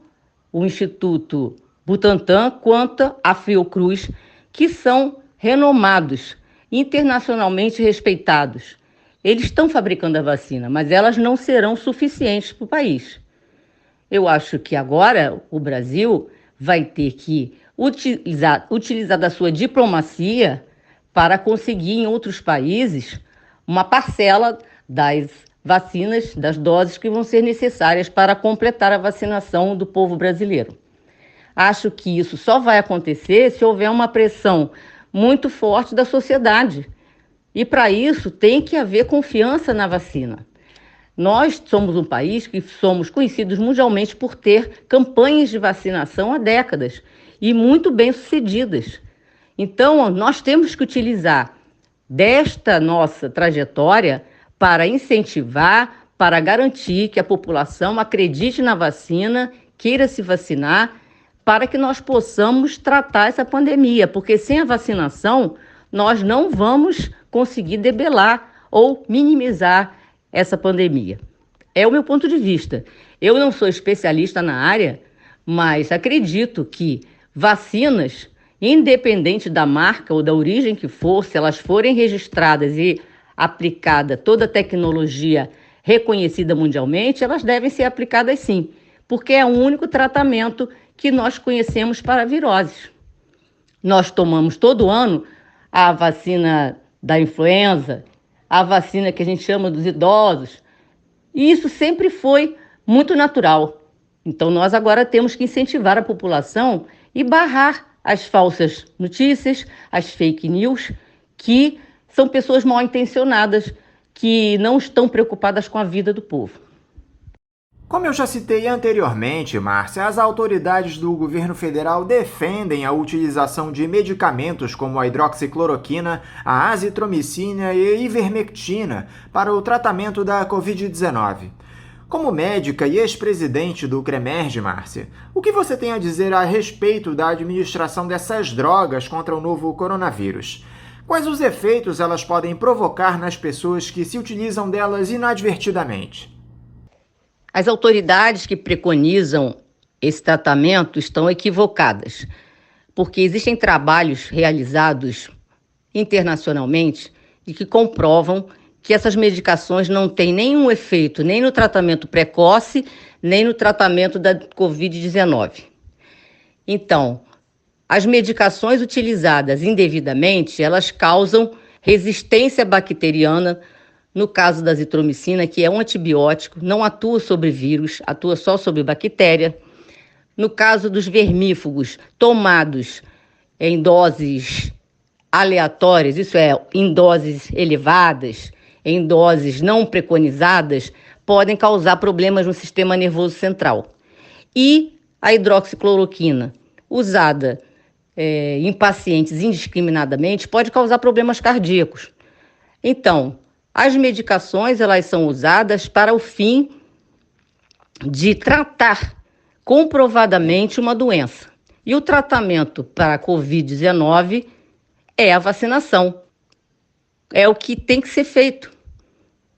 o Instituto Butantan quanto a Fiocruz, que são renomados, internacionalmente respeitados. Eles estão fabricando a vacina, mas elas não serão suficientes para o país. Eu acho que agora o Brasil vai ter que utilizar da sua diplomacia para conseguir em outros países uma parcela das vacinas, das doses que vão ser necessárias para completar a vacinação do povo brasileiro. Acho que isso só vai acontecer se houver uma pressão muito forte da sociedade. E para isso tem que haver confiança na vacina. Nós somos um país que somos conhecidos mundialmente por ter campanhas de vacinação há décadas e muito bem-sucedidas. Então, nós temos que utilizar desta nossa trajetória para incentivar, para garantir que a população acredite na vacina, queira se vacinar, para que nós possamos tratar essa pandemia, porque sem a vacinação nós não vamos conseguir debelar ou minimizar essa pandemia. É o meu ponto de vista. Eu não sou especialista na área, mas acredito que vacinas, independente da marca ou da origem que for, se elas forem registradas e aplicada toda a tecnologia reconhecida mundialmente, elas devem ser aplicadas sim, porque é o único tratamento que nós conhecemos para viroses. Nós tomamos todo ano a vacina da influenza, a vacina que a gente chama dos idosos, e isso sempre foi muito natural. Então nós agora temos que incentivar a população e barrar as falsas notícias, as fake news, que são pessoas mal intencionadas, que não estão preocupadas com a vida do povo. Como eu já citei anteriormente, Márcia, as autoridades do governo federal defendem a utilização de medicamentos como a hidroxicloroquina, a azitromicina e a ivermectina para o tratamento da Covid-19. Como médica e ex-presidente do CREMERG, Márcia, o que você tem a dizer a respeito da administração dessas drogas contra o novo coronavírus? Quais os efeitos elas podem provocar nas pessoas que se utilizam delas inadvertidamente? As autoridades que preconizam esse tratamento estão equivocadas, porque existem trabalhos realizados internacionalmente e que comprovam que essas medicações não têm nenhum efeito nem no tratamento precoce, nem no tratamento da Covid-19. Então, as medicações utilizadas indevidamente, elas causam resistência bacteriana. No caso da azitromicina, que é um antibiótico, não atua sobre vírus, atua só sobre bactéria. No caso dos vermífugos, tomados em doses aleatórias, isso é, em doses elevadas, em doses não preconizadas, podem causar problemas no sistema nervoso central. E a hidroxicloroquina, usada em pacientes indiscriminadamente, pode causar problemas cardíacos. Então, as medicações elas são usadas para o fim de tratar comprovadamente uma doença. E o tratamento para a Covid-19 é a vacinação. É o que tem que ser feito.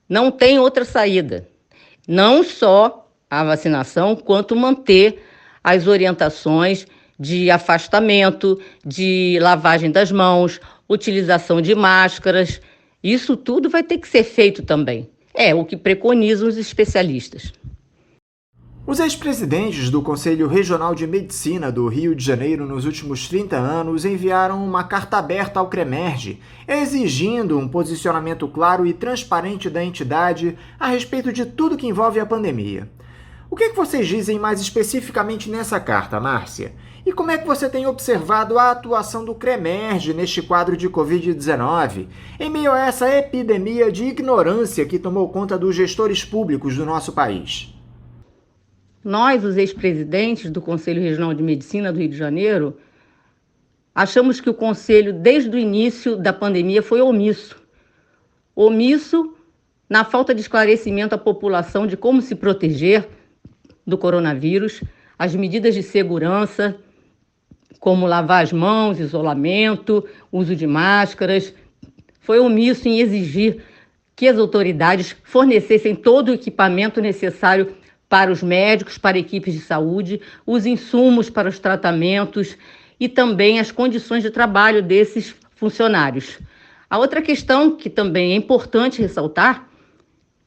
Não tem outra saída. Não só a vacinação, quanto manter as orientações de afastamento, de lavagem das mãos, utilização de máscaras. Isso tudo vai ter que ser feito também. É o que preconizam os especialistas. Os ex-presidentes do Conselho Regional de Medicina do Rio de Janeiro nos últimos 30 anos enviaram uma carta aberta ao CREMERG, exigindo um posicionamento claro e transparente da entidade a respeito de tudo que envolve a pandemia. O que vocês dizem mais especificamente nessa carta, Márcia? E como é que você tem observado a atuação do CREMERG neste quadro de Covid-19, em meio a essa epidemia de ignorância que tomou conta dos gestores públicos do nosso país? Nós, os ex-presidentes do Conselho Regional de Medicina do Rio de Janeiro, achamos que o Conselho, desde o início da pandemia, foi omisso. Omisso na falta de esclarecimento à população de como se proteger do coronavírus, as medidas de segurança, como lavar as mãos, isolamento, uso de máscaras. Foi omisso em exigir que as autoridades fornecessem todo o equipamento necessário para os médicos, para equipes de saúde, os insumos para os tratamentos e também as condições de trabalho desses funcionários. A outra questão que também é importante ressaltar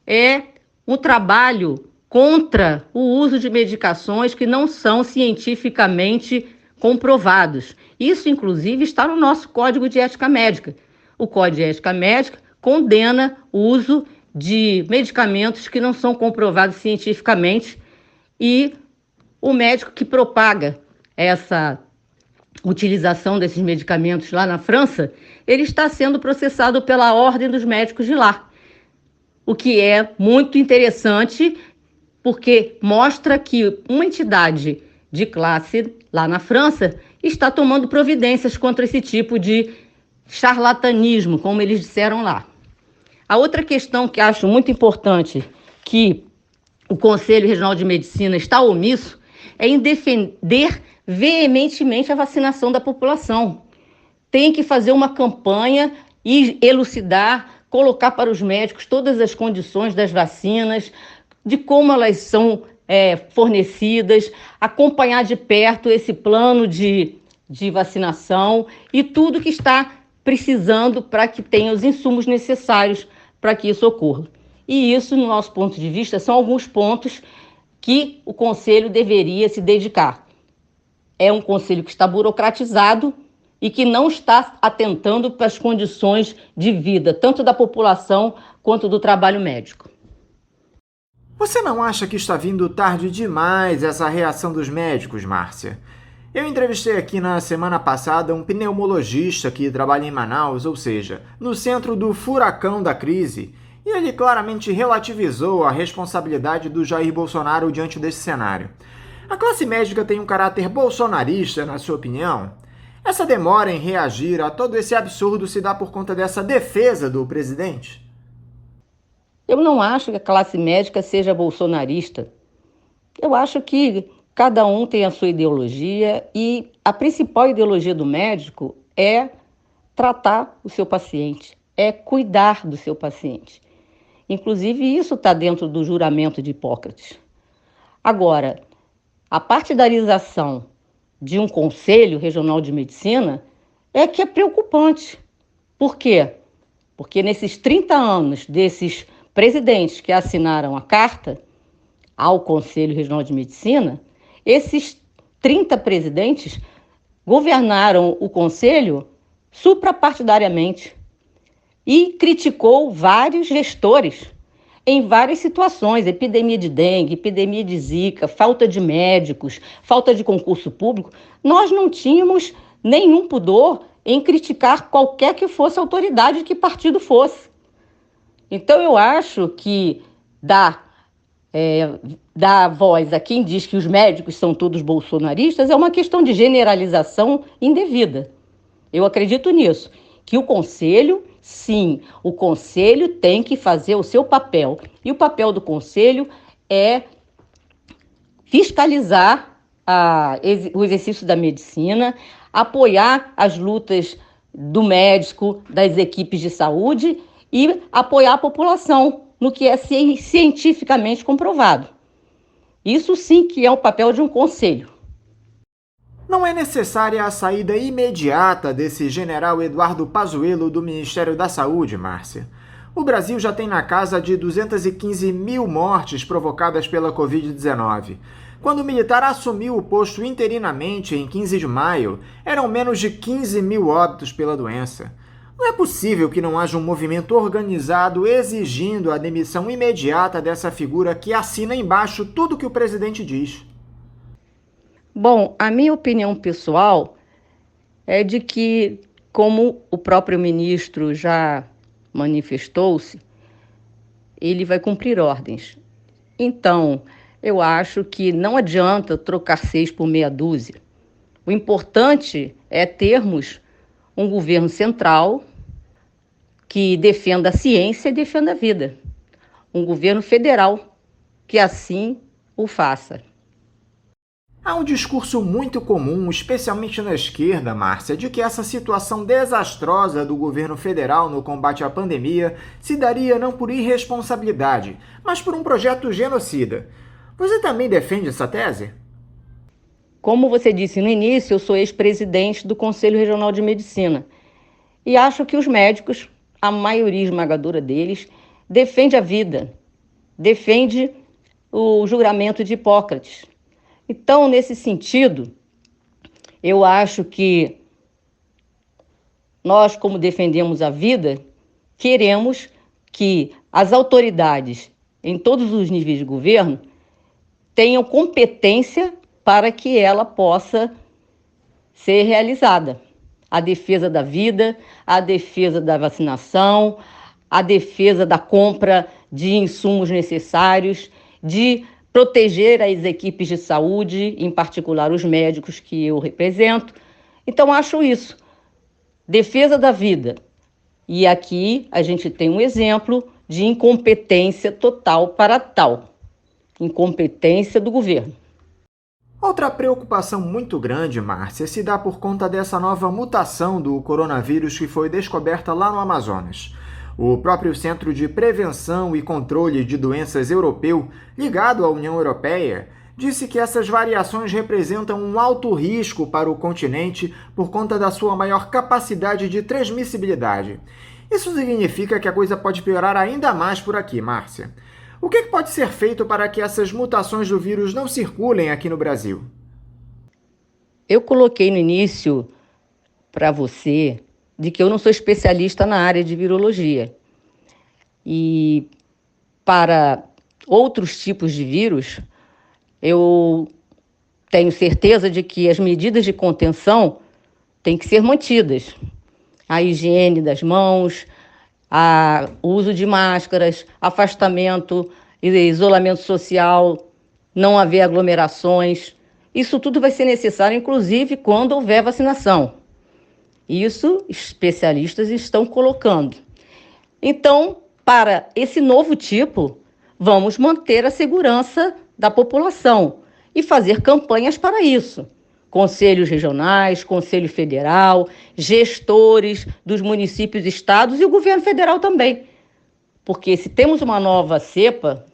é o trabalho contra o uso de medicações que não são cientificamente comprovados. Isso, inclusive, está no nosso Código de Ética Médica. O Código de Ética Médica condena o uso de medicamentos que não são comprovados cientificamente e o médico que propaga essa utilização desses medicamentos lá na França, ele está sendo processado pela Ordem dos Médicos de lá, o que é muito interessante porque mostra que uma entidade de classe lá na França está tomando providências contra esse tipo de charlatanismo, como eles disseram lá. A outra questão que acho muito importante que o Conselho Regional de Medicina está omisso é em defender veementemente a vacinação da população. Tem que fazer uma campanha e elucidar, colocar para os médicos todas as condições das vacinas, de como elas são fornecidas, acompanhar de perto esse plano de vacinação e tudo que está precisando para que tenha os insumos necessários para que isso ocorra. E isso, no nosso ponto de vista, são alguns pontos que o Conselho deveria se dedicar. É um Conselho que está burocratizado e que não está atentando para as condições de vida, tanto da população quanto do trabalho médico. Você não acha que está vindo tarde demais essa reação dos médicos, Márcia? Eu entrevistei aqui na semana passada um pneumologista que trabalha em Manaus, ou seja, no centro do furacão da crise, e ele claramente relativizou a responsabilidade do Jair Bolsonaro diante desse cenário. A classe médica tem um caráter bolsonarista, na sua opinião? Essa demora em reagir a todo esse absurdo se dá por conta dessa defesa do presidente? Eu não acho que a classe médica seja bolsonarista. Eu acho que cada um tem a sua ideologia e a principal ideologia do médico é tratar o seu paciente, é cuidar do seu paciente. Inclusive, isso está dentro do juramento de Hipócrates. Agora, a partidarização de um Conselho Regional de Medicina é que é preocupante. Por quê? Porque nesses 30 anos desses presidentes que assinaram a carta ao Conselho Regional de Medicina, esses 30 presidentes governaram o Conselho suprapartidariamente e criticou vários gestores em várias situações, epidemia de dengue, epidemia de zika, falta de médicos, falta de concurso público. Nós não tínhamos nenhum pudor em criticar qualquer que fosse a autoridade, que partido fosse. Então eu acho que dar voz a quem diz que os médicos são todos bolsonaristas é uma questão de generalização indevida. Eu acredito nisso, que o Conselho, sim, o Conselho tem que fazer o seu papel. E o papel do Conselho é fiscalizar o exercício da medicina, apoiar as lutas do médico, das equipes de saúde e apoiar a população no que é cientificamente comprovado. Isso sim que é o papel de um conselho. Não é necessária a saída imediata desse general Eduardo Pazuello do Ministério da Saúde, Márcia. O Brasil já tem na casa de 215 mil mortes provocadas pela Covid-19. Quando o militar assumiu o posto interinamente em 15 de maio, eram menos de 15 mil óbitos pela doença. Não é possível que não haja um movimento organizado exigindo a demissão imediata dessa figura que assina embaixo tudo que o presidente diz. Bom, a minha opinião pessoal é de que, como o próprio ministro já manifestou-se, ele vai cumprir ordens. Então, eu acho que não adianta trocar 6 por meia dúzia. O importante é termos um governo central que defenda a ciência e defenda a vida. Um governo federal que assim o faça. Há um discurso muito comum, especialmente na esquerda, Márcia, de que essa situação desastrosa do governo federal no combate à pandemia se daria não por irresponsabilidade, mas por um projeto genocida. Você também defende essa tese? Como você disse no início, eu sou ex-presidente do Conselho Regional de Medicina e acho que os médicos, a maioria esmagadora deles, defende a vida, defende o juramento de Hipócrates. Então, nesse sentido, eu acho que nós, como defendemos a vida, queremos que as autoridades, em todos os níveis de governo, tenham competência para que ela possa ser realizada. A defesa da vida, a defesa da vacinação, a defesa da compra de insumos necessários, de proteger as equipes de saúde, em particular os médicos que eu represento. Então, acho isso. Defesa da vida. E aqui a gente tem um exemplo de incompetência total para tal. Incompetência do governo. Outra preocupação muito grande, Márcia, se dá por conta dessa nova mutação do coronavírus que foi descoberta lá no Amazonas. O próprio Centro de Prevenção e Controle de Doenças Europeu, ligado à União Europeia, disse que essas variações representam um alto risco para o continente por conta da sua maior capacidade de transmissibilidade. Isso significa que a coisa pode piorar ainda mais por aqui, Márcia. O que pode ser feito para que essas mutações do vírus não circulem aqui no Brasil? Eu coloquei no início para você de que eu não sou especialista na área de virologia. E para outros tipos de vírus, eu tenho certeza de que as medidas de contenção têm que ser mantidas. A higiene das mãos, o uso de máscaras, afastamento e isolamento social, não haver aglomerações. Isso tudo vai ser necessário, inclusive, quando houver vacinação. Isso, especialistas estão colocando. Então, para esse novo tipo, vamos manter a segurança da população e fazer campanhas para isso. Conselhos regionais, Conselho Federal, gestores dos municípios e estados e o governo federal também. Porque se temos uma nova cepa,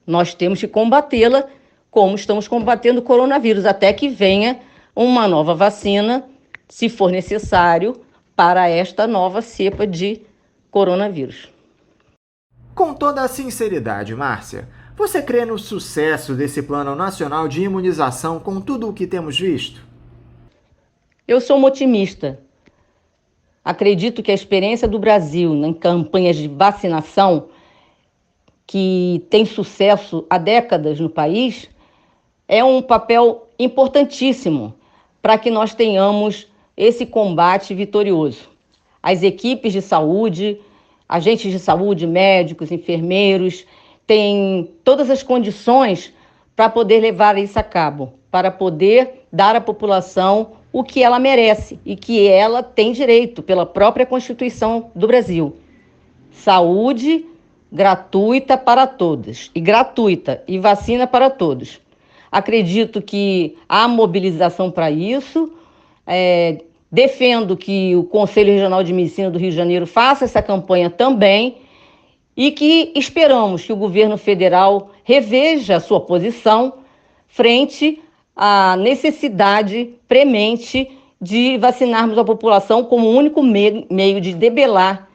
nós temos que combatê-la como estamos combatendo o coronavírus, até que venha uma nova vacina, se for necessário, para esta nova cepa de coronavírus. Com toda a sinceridade, Márcia, você crê no sucesso desse Plano Nacional de Imunização com tudo o que temos visto? Eu sou uma otimista. Acredito que a experiência do Brasil em campanhas de vacinação, que tem sucesso há décadas no país, é um papel importantíssimo para que nós tenhamos esse combate vitorioso. As equipes de saúde, agentes de saúde, médicos, enfermeiros, têm todas as condições para poder levar isso a cabo, para poder dar à população o que ela merece e que ela tem direito pela própria Constituição do Brasil. Saúde gratuita para todos, e vacina para todos. Acredito que há mobilização para isso. Defendo que o Conselho Regional de Medicina do Rio de Janeiro faça essa campanha também e que esperamos que o governo federal reveja a sua posição frente à necessidade premente de vacinarmos a população como único meio de debelar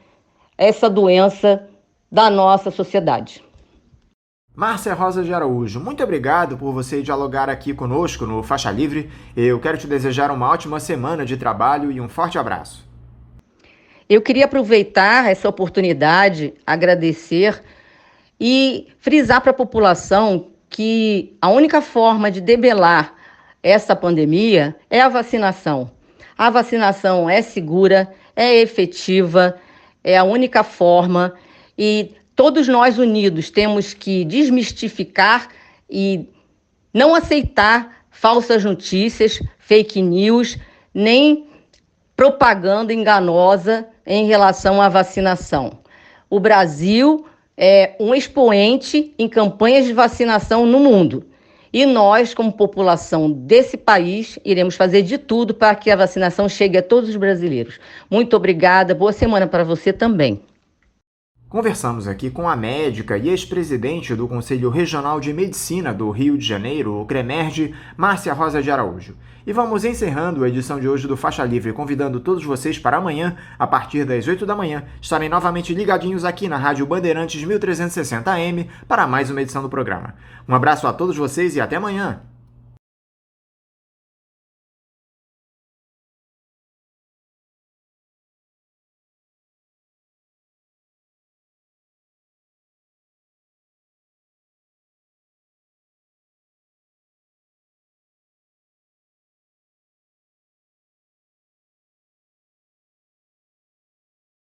essa doença da nossa sociedade. Márcia Rosa de Araújo, muito obrigado por você dialogar aqui conosco no Faixa Livre. Eu quero te desejar uma ótima semana de trabalho e um forte abraço. Eu queria aproveitar essa oportunidade, agradecer e frisar para a população que a única forma de debelar essa pandemia é a vacinação. A vacinação é segura, é efetiva, é a única forma e todos nós unidos temos que desmistificar e não aceitar falsas notícias, fake news, nem propaganda enganosa em relação à vacinação. O Brasil é um expoente em campanhas de vacinação no mundo. E nós, como população desse país, iremos fazer de tudo para que a vacinação chegue a todos os brasileiros. Muito obrigada, boa semana para você também. Conversamos aqui com a médica e ex-presidente do Conselho Regional de Medicina do Rio de Janeiro, o CREMERG, Márcia Rosa de Araújo. E vamos encerrando a edição de hoje do Faixa Livre, convidando todos vocês para amanhã, a partir das 8 da manhã, estarem novamente ligadinhos aqui na Rádio Bandeirantes 1360 AM para mais uma edição do programa. Um abraço a todos vocês e até amanhã!